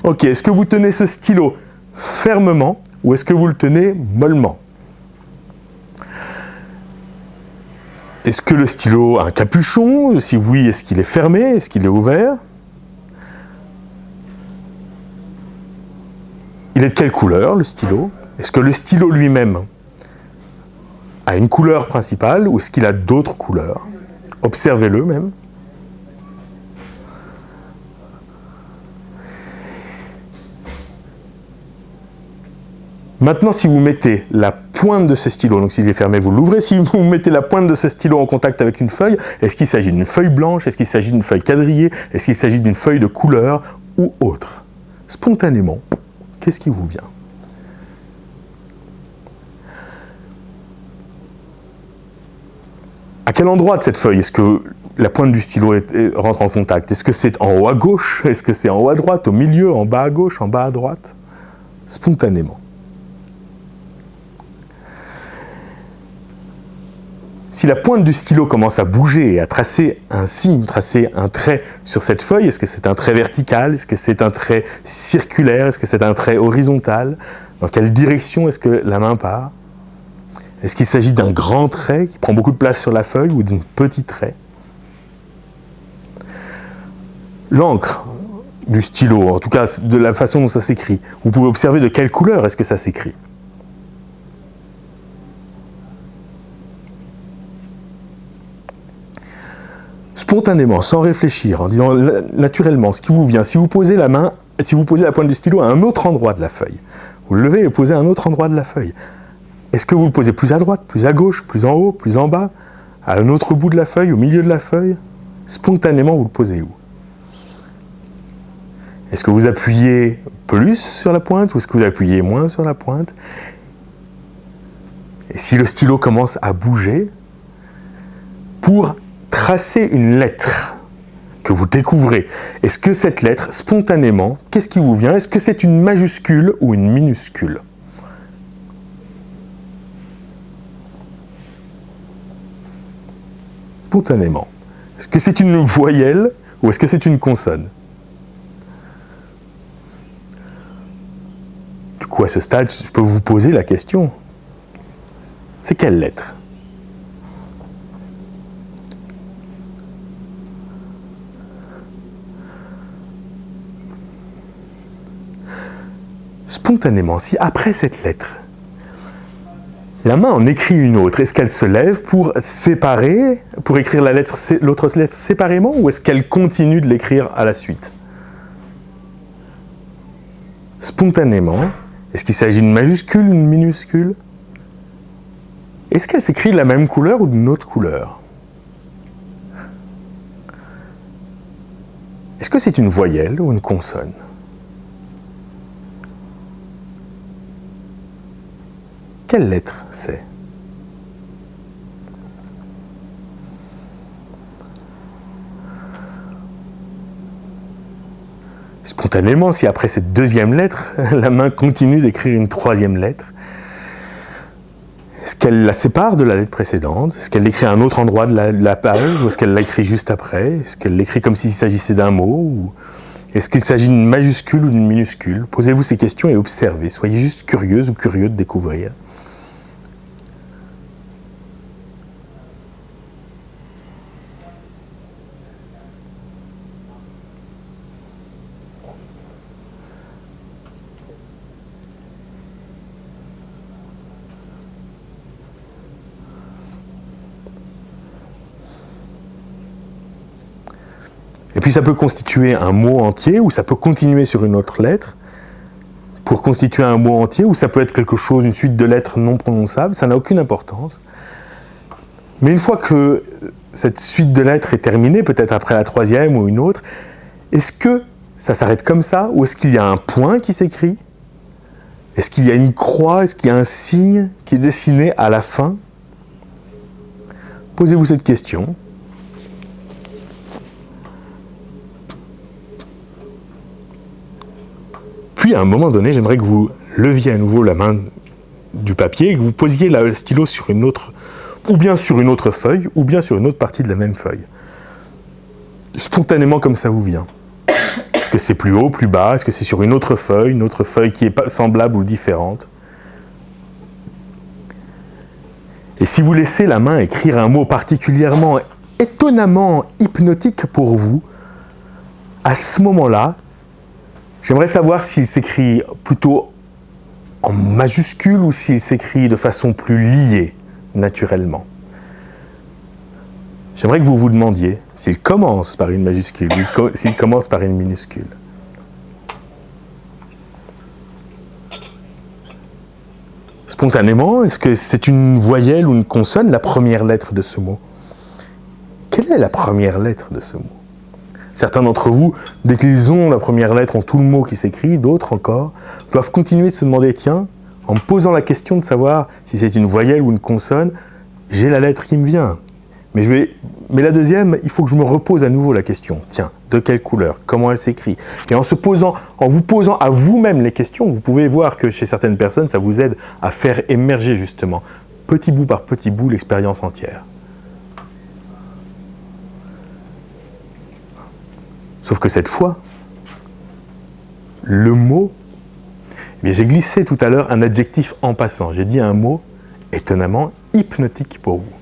Ok, est-ce que vous tenez ce stylo fermement ou est-ce que vous le tenez mollement? Est-ce que le stylo a un capuchon? Si oui, est-ce qu'il est fermé? Est-ce qu'il est ouvert? Il est de quelle couleur, le stylo? Est-ce que le stylo lui-même a une couleur principale ou est-ce qu'il a d'autres couleurs? Observez-le même. Maintenant, si vous mettez la pointe de ce stylo, donc s'il est fermé, vous l'ouvrez. Si vous mettez la pointe de ce stylo en contact avec une feuille, est-ce qu'il s'agit d'une feuille blanche? Est-ce qu'il s'agit d'une feuille quadrillée? Est-ce qu'il s'agit d'une feuille de couleur ou autre? Spontanément, qu'est-ce qui vous vient? À quel endroit de cette feuille est-ce que la pointe du stylo rentre en contact? Est-ce que c'est en haut à gauche? Est-ce que c'est en haut à droite? Au milieu? En bas à gauche? En bas à droite? Spontanément. Si la pointe du stylo commence à bouger et à tracer un signe, tracer un trait sur cette feuille, est-ce que c'est un trait vertical? Est-ce que c'est un trait circulaire? Est-ce que c'est un trait horizontal? Dans quelle direction est-ce que la main part? Est-ce qu'il s'agit d'un grand trait qui prend beaucoup de place sur la feuille ou d'un petit trait? L'encre du stylo, en tout cas de la façon dont ça s'écrit, vous pouvez observer de quelle couleur est-ce que ça s'écrit. Spontanément, sans réfléchir, en disant naturellement ce qui vous vient, si vous posez la main, si vous posez la pointe du stylo à un autre endroit de la feuille, vous le levez et le posez à un autre endroit de la feuille. Est-ce que vous le posez plus à droite, plus à gauche, plus en haut, plus en bas, à un autre bout de la feuille, au milieu de la feuille? Spontanément, vous le posez où? Est-ce que vous appuyez plus sur la pointe ou est-ce que vous appuyez moins sur la pointe? Et si le stylo commence à bouger, pour tracer une lettre que que vous découvrez, est-ce que cette lettre, spontanément, qu'est-ce qui vous vient? Est-ce que c'est une majuscule ou une minuscule? Spontanément. Est-ce que c'est une voyelle ou est-ce que c'est une consonne? Du coup, à ce stade, je peux vous poser la question. C'est quelle lettre? Spontanément, si après cette lettre, la main en écrit une autre, est-ce qu'elle se lève pour séparer, pour écrire l'autre lettre séparément, ou est-ce qu'elle continue de l'écrire à la suite? Spontanément, est-ce qu'il s'agit d'une majuscule, d'une minuscule? Est-ce qu'elle s'écrit de la même couleur ou d'une autre couleur? Est-ce que c'est une voyelle ou une consonne? Quelle lettre c'est? Spontanément, si après cette deuxième lettre, la main continue d'écrire une troisième lettre, est-ce qu'elle la sépare de la lettre précédente? Est-ce qu'elle l'écrit à un autre endroit de la page? Ou est-ce qu'elle l'écrit juste après? Est-ce qu'elle l'écrit comme s'il s'agissait d'un mot? Ou est-ce qu'il s'agit d'une majuscule ou d'une minuscule? Posez-vous ces questions et observez. Soyez juste curieuse ou curieux de découvrir. Et puis ça peut constituer un mot entier, ou ça peut continuer sur une autre lettre pour constituer un mot entier, ou ça peut être quelque chose, une suite de lettres non prononçables, ça n'a aucune importance. Mais une fois que cette suite de lettres est terminée, peut-être après la troisième ou une autre, est-ce que ça s'arrête comme ça, ou est-ce qu'il y a un point qui s'écrit? Est-ce qu'il y a une croix? Est-ce qu'il y a un signe qui est dessiné à la fin? Posez-vous cette question. Puis, à un moment donné, j'aimerais que vous leviez à nouveau la main du papier et que vous posiez le stylo sur une autre, ou bien sur une autre feuille, ou bien sur une autre partie de la même feuille. Spontanément, comme ça vous vient. Est-ce que c'est plus haut, plus bas? Est-ce que c'est sur une autre feuille qui est semblable ou différente? Et si vous laissez la main écrire un mot particulièrement, étonnamment hypnotique pour vous, à ce moment-là, j'aimerais savoir s'il s'écrit plutôt en majuscule ou s'il s'écrit de façon plus liée, naturellement. J'aimerais que vous vous demandiez s'il commence par une majuscule ou s'il commence par une minuscule. Spontanément, est-ce que c'est une voyelle ou une consonne, la première lettre de ce mot? Quelle est la première lettre de ce mot? Certains d'entre vous, dès qu'ils ont la première lettre, ont tout le mot qui s'écrit, d'autres encore doivent continuer de se demander, tiens, en me posant la question de savoir si c'est une voyelle ou une consonne, j'ai la lettre qui me vient. Mais la deuxième, il faut que je me repose à nouveau la question, tiens, de quelle couleur, comment elle s'écrit? Et en vous posant à vous-même les questions, vous pouvez voir que chez certaines personnes, ça vous aide à faire émerger justement, petit bout par petit bout, l'expérience entière. Sauf que cette fois, le mot, eh bien, j'ai glissé tout à l'heure un adjectif en passant. J'ai dit un mot étonnamment hypnotique pour vous.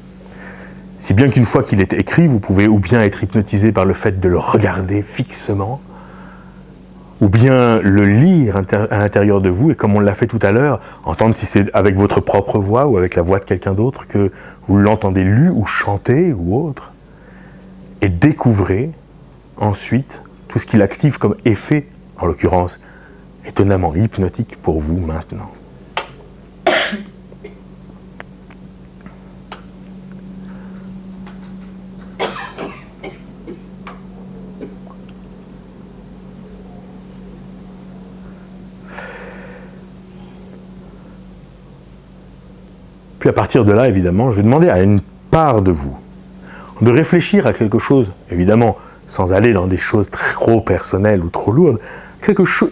Si bien qu'une fois qu'il est écrit, vous pouvez ou bien être hypnotisé par le fait de le regarder fixement, ou bien le lire à l'intérieur de vous, et comme on l'a fait tout à l'heure, entendre si c'est avec votre propre voix ou avec la voix de quelqu'un d'autre que vous l'entendez lu ou chanté ou autre, et découvrez ensuite tout ce qu'il active comme effet, en l'occurrence étonnamment hypnotique pour vous maintenant. Puis à partir de là, évidemment, je vais demander à une part de vous de réfléchir à quelque chose, évidemment, sans aller dans des choses trop personnelles ou trop lourdes,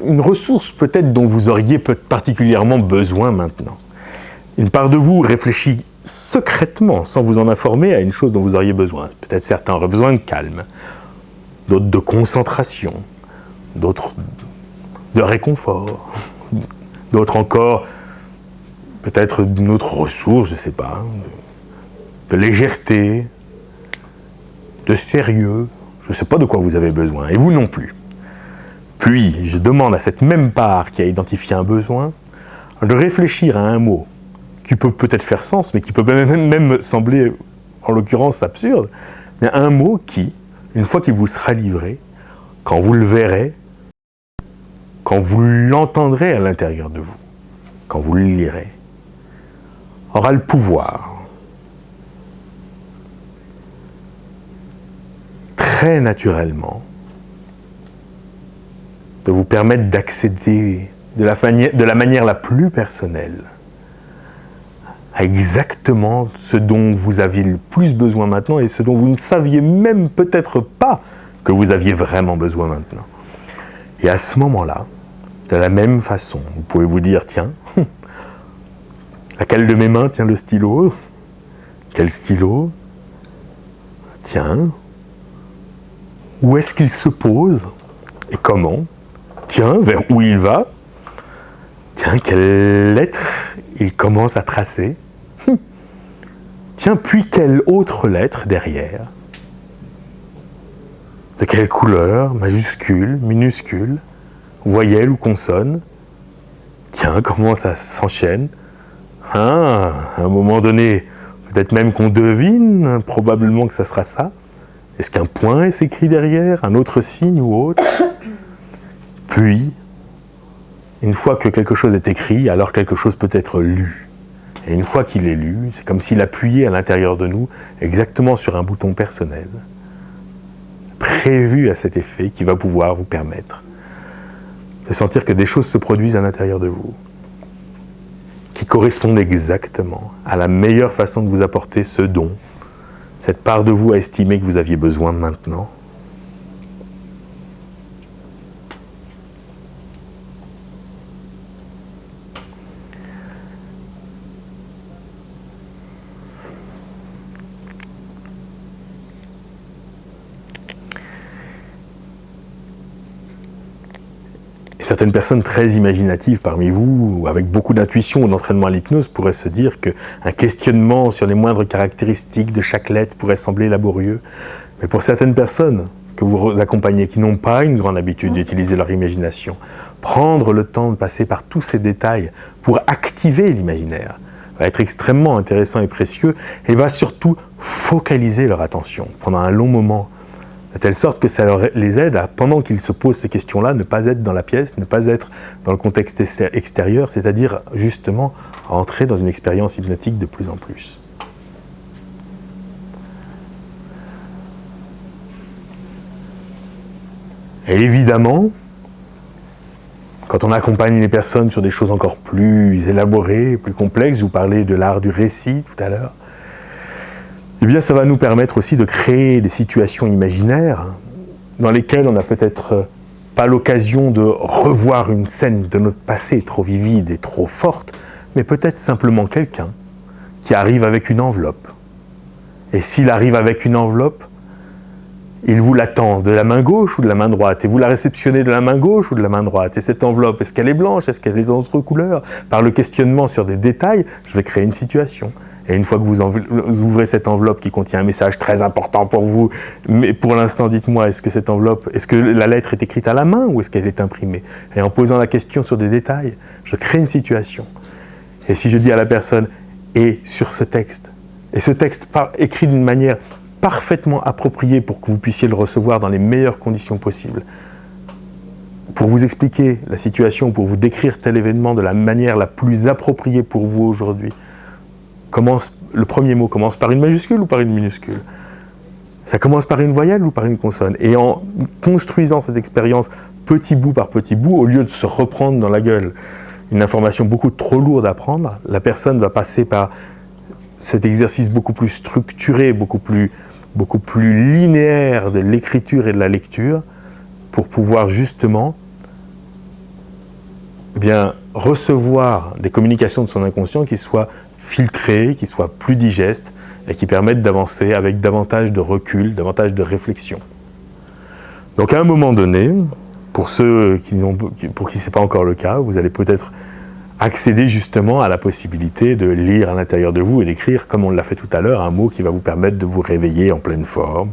une ressource peut-être dont vous auriez particulièrement besoin maintenant. Une part de vous réfléchit secrètement, sans vous en informer, à une chose dont vous auriez besoin. Peut-être certains auraient besoin de calme, d'autres de concentration, d'autres de réconfort, d'autres encore peut-être d'une autre ressource, je ne sais pas, de légèreté, de sérieux, je ne sais pas de quoi vous avez besoin, et vous non plus. Puis, je demande à cette même part qui a identifié un besoin de réfléchir à un mot qui peut peut-être faire sens, mais qui peut même sembler, en l'occurrence, absurde, mais un mot qui, une fois qu'il vous sera livré, quand vous le verrez, quand vous l'entendrez à l'intérieur de vous, quand vous le lirez, aura le pouvoir, très naturellement, de vous permettre d'accéder de la manière la plus personnelle à exactement ce dont vous aviez le plus besoin maintenant et ce dont vous ne saviez même peut-être pas que vous aviez vraiment besoin maintenant. Et à ce moment-là, de la même façon, vous pouvez vous dire, tiens, laquelle de mes mains tient le stylo? Quel stylo? Tiens, où est-ce qu'il se pose? Et comment? Tiens, vers où il va? Tiens, quelle lettre il commence à tracer? Tiens, puis quelle autre lettre derrière? De quelle couleur? Majuscule, minuscule, voyelle ou consonne? Tiens, comment ça s'enchaîne? Ah, à un moment donné, peut-être même qu'on devine, probablement que ça sera ça. Est-ce qu'un point s'écrit derrière, un autre signe ou autre? Puis, une fois que quelque chose est écrit, alors quelque chose peut être lu. Et une fois qu'il est lu, c'est comme s'il appuyait à l'intérieur de nous exactement sur un bouton personnel, prévu à cet effet, qui va pouvoir vous permettre de sentir que des choses se produisent à l'intérieur de vous, qui correspondent exactement à la meilleure façon de vous apporter ce don, cette part de vous à estimer que vous aviez besoin maintenant. Certaines personnes très imaginatives parmi vous, ou avec beaucoup d'intuition ou d'entraînement à l'hypnose, pourraient se dire qu'un questionnement sur les moindres caractéristiques de chaque lettre pourrait sembler laborieux. Mais pour certaines personnes que vous accompagnez, qui n'ont pas une grande habitude d'utiliser leur imagination, prendre le temps de passer par tous ces détails pour activer l'imaginaire va être extrêmement intéressant et précieux, et va surtout focaliser leur attention pendant un long moment, de telle sorte que ça les aide à, pendant qu'ils se posent ces questions-là, ne pas être dans la pièce, ne pas être dans le contexte extérieur, c'est-à-dire justement entrer dans une expérience hypnotique de plus en plus. Et évidemment, quand on accompagne les personnes sur des choses encore plus élaborées, plus complexes, vous parlez de l'art du récit tout à l'heure, eh bien, ça va nous permettre aussi de créer des situations imaginaires dans lesquelles on n'a peut-être pas l'occasion de revoir une scène de notre passé trop vivide et trop forte, mais peut-être simplement quelqu'un qui arrive avec une enveloppe. Et s'il arrive avec une enveloppe, il vous l'attend de la main gauche ou de la main droite, et vous la réceptionnez de la main gauche ou de la main droite. Et cette enveloppe, est-ce qu'elle est blanche, est-ce qu'elle est d'autres couleurs? Par le questionnement sur des détails, je vais créer une situation. Et une fois que vous ouvrez cette enveloppe qui contient un message très important pour vous, mais pour l'instant, dites-moi, est-ce que cette enveloppe, est-ce que la lettre est écrite à la main ou est-ce qu'elle est imprimée? Et en posant la question sur des détails, je crée une situation. Et si je dis à la personne, et sur ce texte, et ce texte écrit d'une manière parfaitement appropriée pour que vous puissiez le recevoir dans les meilleures conditions possibles, pour vous expliquer la situation, pour vous décrire tel événement de la manière la plus appropriée pour vous aujourd'hui, le premier mot commence par une majuscule ou par une minuscule? Ça commence par une voyelle ou par une consonne? Et en construisant cette expérience petit bout par petit bout, au lieu de se reprendre dans la gueule une information beaucoup trop lourde à prendre, la personne va passer par cet exercice beaucoup plus structuré, beaucoup plus beaucoup plus linéaire de l'écriture et de la lecture pour pouvoir justement eh bien, recevoir des communications de son inconscient qui soient filtrées, qui soient plus digestes et qui permettent d'avancer avec davantage de recul, davantage de réflexion. Donc à un moment donné, pour ceux pour qui ce n'est pas encore le cas, vous allez peut-être accéder justement à la possibilité de lire à l'intérieur de vous et d'écrire, comme on l'a fait tout à l'heure, un mot qui va vous permettre de vous réveiller en pleine forme.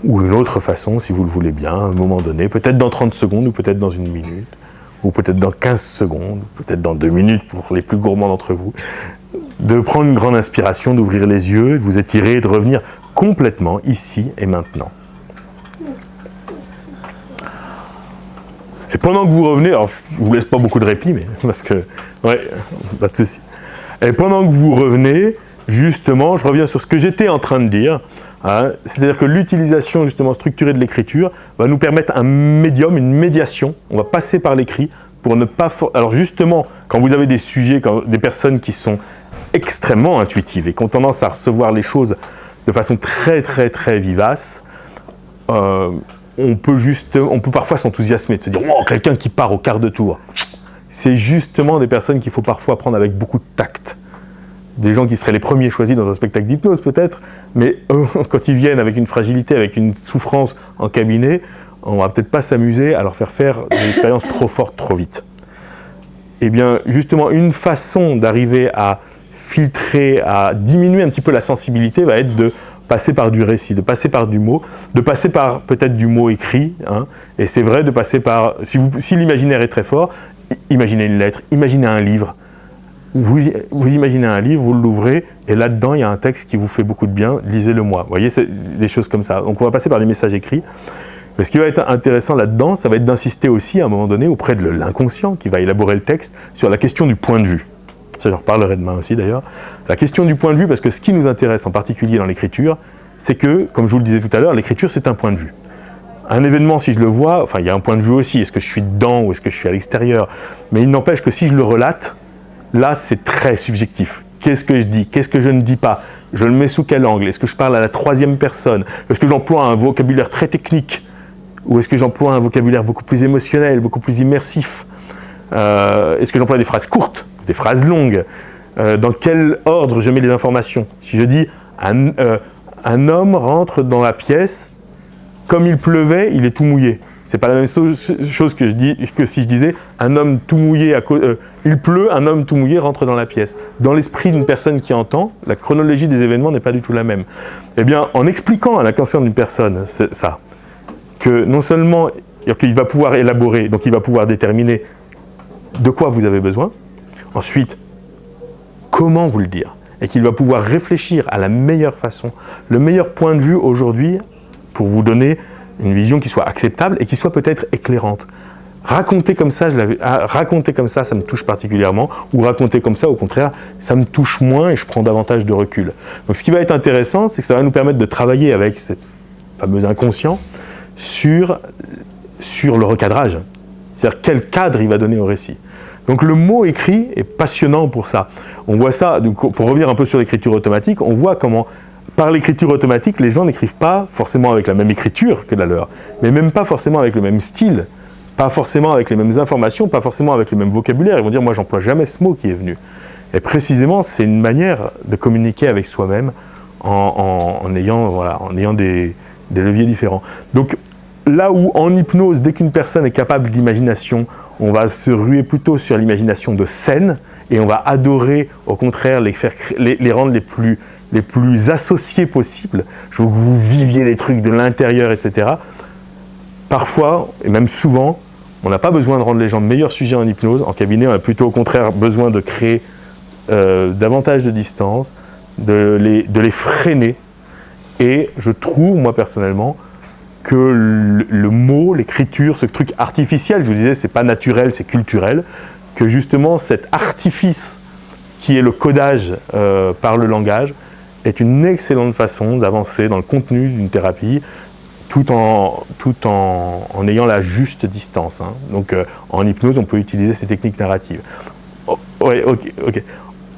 Ou une autre façon, si vous le voulez bien, à un moment donné, peut-être dans 30 secondes, ou peut-être dans 1 minute, ou peut-être dans 15 secondes, peut-être dans 2 minutes pour les plus gourmands d'entre vous, de prendre une grande inspiration, d'ouvrir les yeux, de vous étirer et de revenir complètement ici et maintenant. Et pendant que vous revenez, alors je ne vous laisse pas beaucoup de répit, mais parce que, ouais, pas de souci. Et pendant que vous revenez, justement, je reviens sur ce que j'étais en train de dire, hein, c'est-à-dire que l'utilisation justement structurée de l'écriture va nous permettre un médium, une médiation, on va passer par l'écrit pour ne pas... Alors justement, quand vous avez des sujets, des personnes qui sont extrêmement intuitives et qui ont tendance à recevoir les choses de façon très très très vivace, on peut parfois s'enthousiasmer, de se dire « Oh, quelqu'un qui part au quart de tour ». C'est justement des personnes qu'il faut parfois prendre avec beaucoup de tact. Des gens qui seraient les premiers choisis dans un spectacle d'hypnose peut-être, mais eux, quand ils viennent avec une fragilité, avec une souffrance en cabinet, on va peut-être pas s'amuser à leur faire des expériences trop fortes, trop vite. Eh bien, justement, une façon d'arriver à filtrer, à diminuer un petit peu la sensibilité va être de passer par du récit, de passer par du mot, de passer par peut-être du mot écrit, hein, et c'est vrai de passer par, si l'imaginaire est très fort, imaginez une lettre, imaginez un livre, vous imaginez un livre, vous l'ouvrez, et là-dedans il y a un texte qui vous fait beaucoup de bien, lisez-le moi, vous voyez, c'est des choses comme ça. Donc on va passer par des messages écrits, mais ce qui va être intéressant là-dedans, ça va être d'insister aussi à un moment donné auprès de l'inconscient qui va élaborer le texte sur la question du point de vue. Ça, je reparlerai demain aussi d'ailleurs. La question du point de vue, parce que ce qui nous intéresse en particulier dans l'écriture, c'est que, comme je vous le disais tout à l'heure, l'écriture c'est un point de vue. Un événement, si je le vois, enfin il y a un point de vue aussi, est-ce que je suis dedans ou est-ce que je suis à l'extérieur, mais il n'empêche que si je le relate, là c'est très subjectif. Qu'est-ce que je dis? Qu'est-ce que je ne dis pas? Je le mets sous quel angle? Est-ce que je parle à la troisième personne? Est-ce que j'emploie un vocabulaire très technique? Ou est-ce que j'emploie un vocabulaire beaucoup plus émotionnel, beaucoup plus immersif? Est-ce que j'emploie des phrases courtes? Des phrases longues, dans quel ordre je mets les informations. Si je dis un homme rentre dans la pièce, comme il pleuvait, il est tout mouillé. C'est pas la même chose que, si je disais un homme tout mouillé, il pleut, un homme tout mouillé rentre dans la pièce. Dans l'esprit d'une personne qui entend, la chronologie des événements n'est pas du tout la même. Eh bien, en expliquant à l'inconscient d'une personne ça, que non seulement qu'il va pouvoir élaborer, donc il va pouvoir déterminer de quoi vous avez besoin, ensuite, comment vous le dire? Et qu'il va pouvoir réfléchir à la meilleure façon, le meilleur point de vue aujourd'hui pour vous donner une vision qui soit acceptable et qui soit peut-être éclairante. Raconter comme ça, ça me touche particulièrement, ou raconter comme ça, au contraire, ça me touche moins et je prends davantage de recul. Donc ce qui va être intéressant, c'est que ça va nous permettre de travailler avec cette fameuse inconscient sur le recadrage. C'est-à-dire quel cadre il va donner au récit. Donc le mot écrit est passionnant pour ça. On voit ça, pour revenir un peu sur l'écriture automatique, on voit comment, par l'écriture automatique, les gens n'écrivent pas forcément avec la même écriture que la leur, mais même pas forcément avec le même style, pas forcément avec les mêmes informations, pas forcément avec le même vocabulaire. Ils vont dire, moi j'emploie jamais ce mot qui est venu. Et précisément, c'est une manière de communiquer avec soi-même en ayant des leviers différents. Donc là où en hypnose, dès qu'une personne est capable d'imagination, on va se ruer plutôt sur l'imagination de scène et on va adorer, au contraire, les rendre les plus associés possibles. Je veux que vous viviez les trucs de l'intérieur, etc. Parfois, et même souvent, on n'a pas besoin de rendre les gens de meilleurs sujets en hypnose. En cabinet, on a plutôt au contraire besoin de créer davantage de distance, de les freiner. Et je trouve, moi personnellement, que le mot, l'écriture, ce truc artificiel, je vous disais, c'est pas naturel, c'est culturel, que justement cet artifice qui est le codage par le langage est une excellente façon d'avancer dans le contenu d'une thérapie tout en ayant la juste distance. Hein. Donc en hypnose, on peut utiliser ces techniques narratives. Oh, ouais, ok.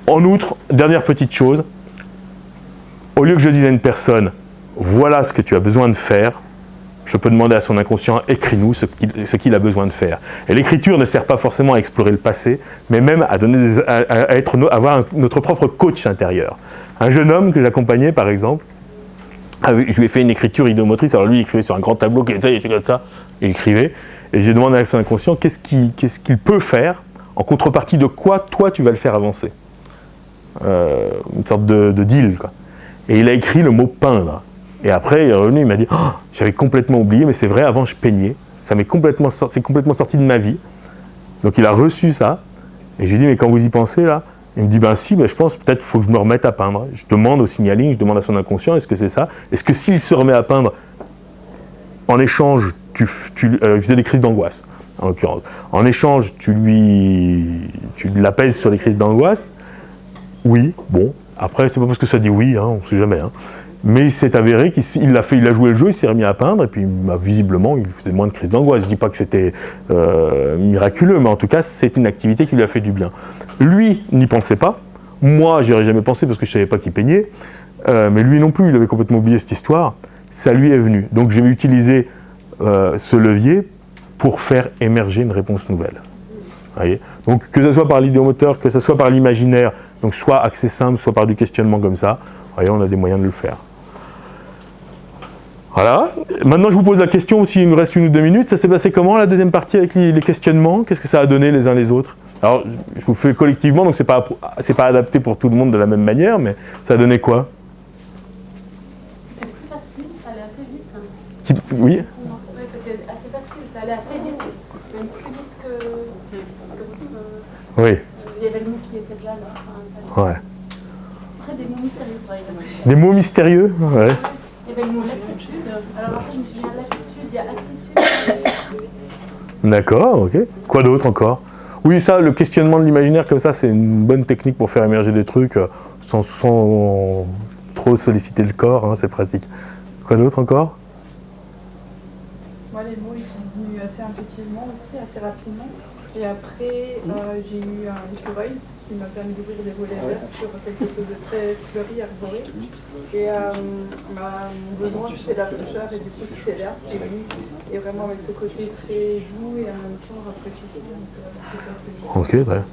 En outre, dernière petite chose, au lieu que je dise à une personne, voilà ce que tu as besoin de faire, je peux demander à son inconscient, écris-nous ce qu'il a besoin de faire. Et l'écriture ne sert pas forcément à explorer le passé, mais même à, avoir notre propre coach intérieur. Un jeune homme que j'accompagnais, par exemple, je lui ai fait une écriture idéomotrice. Alors lui, il écrivait sur un grand tableau, il écrivait, et j'ai demandé à son inconscient qu'est-ce qu'il peut faire, en contrepartie de quoi, toi, tu vas le faire avancer. Une sorte de deal, quoi. Et il a écrit le mot peindre. Et après, il est revenu, il m'a dit oh, j'avais complètement oublié, mais c'est vrai, avant je peignais. C'est complètement sorti de ma vie. Donc il a reçu ça. Et je lui ai dit mais quand vous y pensez là, il me dit ben si, je pense peut-être qu'il faut que je me remette à peindre. Je demande au signaling, je demande à son inconscient, est-ce que c'est ça? Est-ce que s'il se remet à peindre, en échange, il faisait des crises d'angoisse, en l'occurrence. En échange, tu l'apaises sur les crises d'angoisse? Oui, bon. Après, c'est pas parce que ça dit oui, hein, on ne sait jamais. Hein. Mais il s'est avéré qu'il a joué le jeu, il s'est remis à peindre, et puis visiblement, il faisait moins de crises d'angoisse. Je ne dis pas que c'était miraculeux, mais en tout cas, c'est une activité qui lui a fait du bien. Lui n'y pensait pas. Moi, j'y aurais jamais pensé parce que je ne savais pas qu'il peignait. Mais lui non plus, il avait complètement oublié cette histoire. Ça lui est venu. Donc, je vais utiliser ce levier pour faire émerger une réponse nouvelle. Voyez, donc, que ce soit par l'idéomoteur, que ce soit par l'imaginaire, donc soit accès simple, soit par du questionnement comme ça, voyez, on a des moyens de le faire. Voilà. Maintenant, je vous pose la question, s'il me reste 1 ou 2 minutes, ça s'est passé comment la deuxième partie avec les questionnements? Qu'est-ce que ça a donné les uns les autres? Alors, je vous fais collectivement, donc c'est pas adapté pour tout le monde de la même manière, mais ça a donné quoi? C'était plus facile, ça allait assez vite. Oui? Ouais, c'était assez facile, ça allait assez vite, même plus vite que votre... Oui. Il y avait le mot qui était déjà là. Enfin, ouais. Après, des mots mystérieux, par exemple. Des mots mystérieux? Ouais. Il y avait le mot latitude. Alors après, je me suis dit, latitude, il y a attitude. D'accord, ok. Quoi d'autre encore? Oui, ça, le questionnement de l'imaginaire comme ça, c'est une bonne technique pour faire émerger des trucs sans trop solliciter le corps, hein, c'est pratique. Quoi d'autre encore? Moi, les mots, ils sont venus assez intuitivement aussi, assez rapidement. Et après, j'ai eu un écureuil qui m'a permis d'ouvrir des volets verts sur quelque chose de très fleuri, arboré. Et mon besoin, c'était la fraîcheur, et du coup, c'était l'air qui est venu. Et vraiment avec ce côté très doux et en même temps rafraîchissant. Ok, très bien.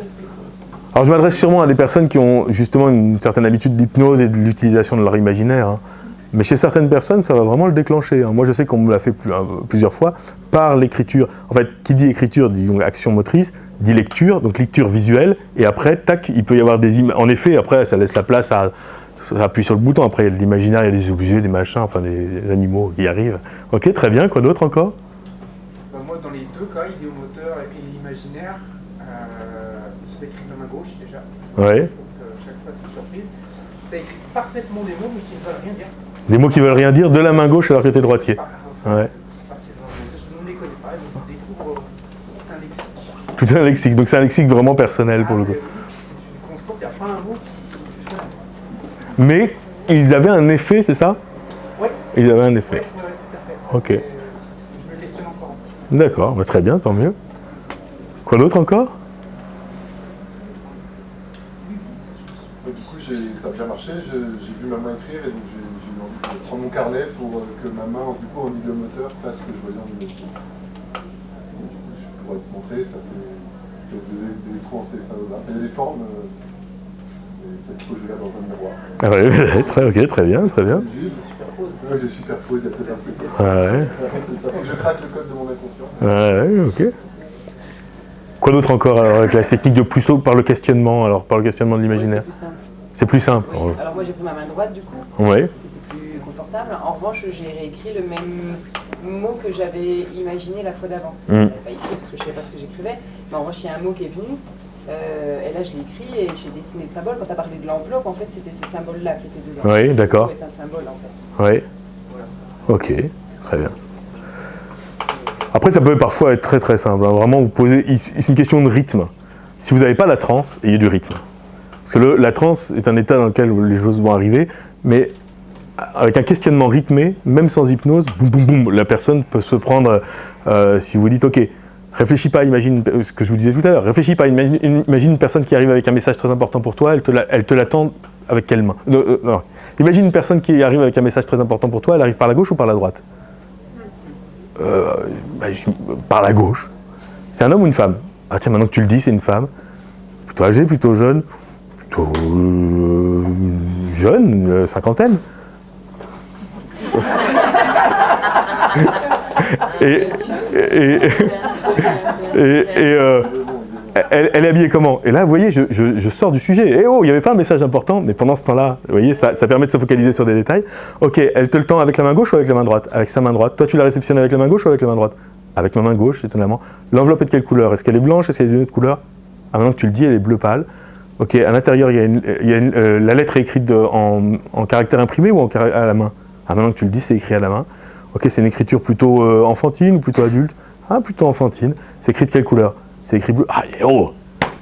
Alors, je m'adresse sûrement à des personnes qui ont justement une certaine habitude d'hypnose et de l'utilisation de leur imaginaire. Hein. Mais chez certaines personnes, ça va vraiment le déclencher. Hein. Moi, je sais qu'on me l'a fait plusieurs fois par l'écriture. En fait, qui dit écriture dit donc action motrice, dit lecture, donc lecture visuelle. Et après, tac, il peut y avoir des images. En effet, après, ça laisse la place à appuyer sur le bouton. Après, il y a de l'imaginaire, il y a des objets, des machins, enfin des animaux qui arrivent. Ok, très bien. Quoi d'autre encore? Moi, dans les deux cas, idéomoteur et l'imaginaire, c'est écrit de la main gauche déjà. Ouais. Donc, chaque fois, c'est surprise. Ça écrit parfaitement des mots, mais qui ne veulent rien dire. Des mots qui veulent rien dire de la main gauche alors que tu es droitier. Ouais. Je ne les connais pas, donc je découvre tout un lexique. Tout un lexique, donc c'est un lexique vraiment personnel pour le coup. C'est une constante, il n'y a pas un mot qui... Mais ils avaient un effet, c'est ça? Oui. Ils avaient un effet. Oui, tout à fait. Ça, ok. Je me questionne encore. D'accord, bah, très bien, tant mieux. Quoi d'autre encore? Du coup, ça a bien marché, j'ai vu ma main écrire et donc j'ai eu envie de prendre mon carnet pour que ma main, du coup, en idéomoteur, fasse ce que je voyais en idéomoteur. Du coup, je pourrais te montrer, ça fait des trous en stéphanogramme. Il y a des formes, et peut-être qu'il faut que je regarde dans un miroir. Ah ouais, ok, très bien, très bien. Oui, j'ai superposé, il y a peut-être un truc. Ah ouais. Il faut que je craque le code de mon inconscient. Ah ouais, ok. Quoi d'autre encore alors, avec la technique de plus haut par le questionnement, alors par le questionnement de l'imaginaire? C'est plus simple. Oui. Alors moi j'ai pris ma main droite du coup, ouais. C'était plus confortable. En revanche j'ai réécrit le même mot que j'avais imaginé la fois d'avant. Il n'avait pas écrit parce que je ne savais pas ce que j'écrivais. Mais en revanche il y a un mot qui est venu, et là je l'ai écrit et j'ai dessiné le symbole. Quand tu as parlé de l'enveloppe, en fait c'était ce symbole-là qui était dedans. Oui, d'accord. C'est un symbole en fait. Oui. Voilà. Ok, très bien. Après, ça peut parfois être très très simple. Hein. Vraiment, vous posez. C'est une question de rythme. Si vous n'avez pas la transe, ayez du rythme. Parce que la transe est un état dans lequel les choses vont arriver, mais avec un questionnement rythmé, même sans hypnose, boum boum boum, la personne peut se prendre. Si vous dites, ok, réfléchis pas, imagine ce que je vous disais tout à l'heure. Réfléchis pas, imagine une personne qui arrive avec un message très important pour toi. Elle te l'attend avec quelle main? Non. Imagine une personne qui arrive avec un message très important pour toi, elle arrive par la gauche ou par la droite? Par la gauche. C'est un homme ou une femme? Ah tiens, maintenant que tu le dis, c'est une femme. Plutôt âgée, plutôt jeune? Plutôt jeune, cinquantaine. Elle est habillée comment? Et là, vous voyez, je sors du sujet. Et oh, il n'y avait pas un message important, mais pendant ce temps-là, vous voyez, ça permet de se focaliser sur des détails. Ok, elle te le tend avec la main gauche ou avec la main droite? Avec sa main droite. Toi, tu la réceptionnes avec la main gauche ou avec la main droite? Avec ma main gauche, étonnamment. L'enveloppe est de quelle couleur? Est-ce qu'elle est blanche? Est-ce qu'elle est d'une autre couleur? Ah, maintenant que tu le dis, elle est bleu pâle. Ok, à l'intérieur, la lettre est écrite en caractère imprimé ou à la main? Ah, maintenant que tu le dis, c'est écrit à la main. Ok, c'est une écriture plutôt enfantine ou plutôt adulte? Ah, plutôt enfantine. C'est écrit de quelle couleur? C'est écrit bleu. Ah, oh,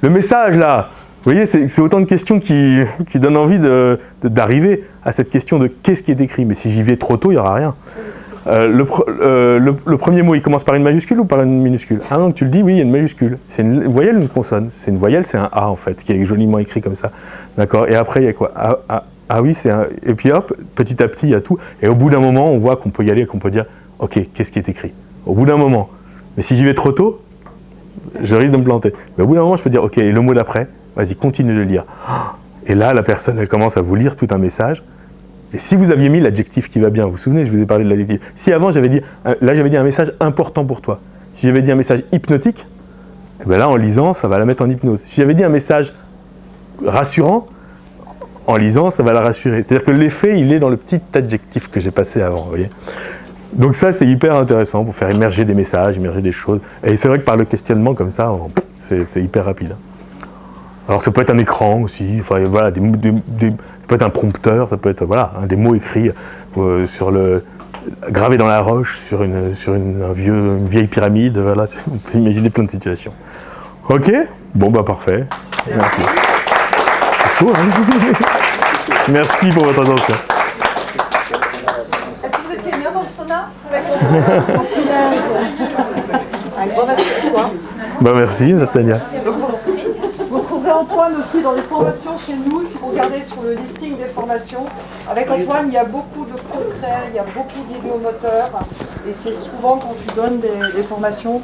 le message là! Vous voyez, c'est autant de questions qui donnent envie d'arriver à cette question de qu'est-ce qui est écrit. Mais si j'y vais trop tôt, il n'y aura rien. Le premier mot, il commence par une majuscule ou par une minuscule? Ah non, tu le dis, oui, il y a une majuscule. C'est une voyelle ou une consonne? C'est une voyelle, c'est un A en fait, qui est joliment écrit comme ça. D'accord? Et après, il y a quoi? Ah oui, c'est un... Et puis hop, petit à petit, il y a tout. Et au bout d'un moment, on voit qu'on peut y aller, qu'on peut dire, ok, qu'est-ce qui est écrit? Au bout d'un moment. Mais si j'y vais trop tôt, je risque de me planter. Mais au bout d'un moment, je peux dire, ok, et le mot d'après, vas-y, continue de lire. Et là, la personne, elle commence à vous lire tout un message. Et si vous aviez mis l'adjectif qui va bien, vous vous souvenez, je vous ai parlé de l'adjectif. Si avant, j'avais dit un message important pour toi. Si j'avais dit un message hypnotique, eh bien là, en lisant, ça va la mettre en hypnose. Si j'avais dit un message rassurant, en lisant, ça va la rassurer. C'est-à-dire que l'effet, il est dans le petit adjectif que j'ai passé avant, vous voyez. Donc ça, c'est hyper intéressant pour faire émerger des messages, émerger des choses. Et c'est vrai que par le questionnement comme ça, c'est hyper rapide. Alors ça peut être un écran aussi, enfin, voilà, ça peut être un prompteur, ça peut être des mots écrits gravés dans la roche sur une vieille pyramide. Voilà, on peut imaginer plein de situations. Ok, bon bah parfait. Merci. C'est chaud, hein? Merci pour votre attention. Est-ce que vous étiez bien dans le sauna avec un grand merci à toi. Bah merci, Natania. Vous trouverez Antoine aussi dans les formations chez nous, si vous regardez sur le listing des formations. Avec Antoine, il y a beaucoup de concret, il y a beaucoup d'idéomoteurs. Et c'est souvent quand tu donnes des formations,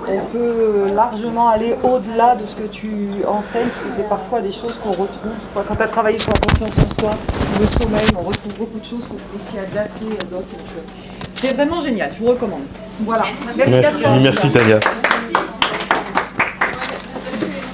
on peut largement aller au-delà de ce que tu enseignes, parce que c'est parfois des choses qu'on retrouve. Quand tu as travaillé sur la confiance en soi, le sommeil, on retrouve beaucoup de choses qu'on peut aussi adapter à d'autres. C'est vraiment génial, je vous recommande. Voilà. Merci Tania.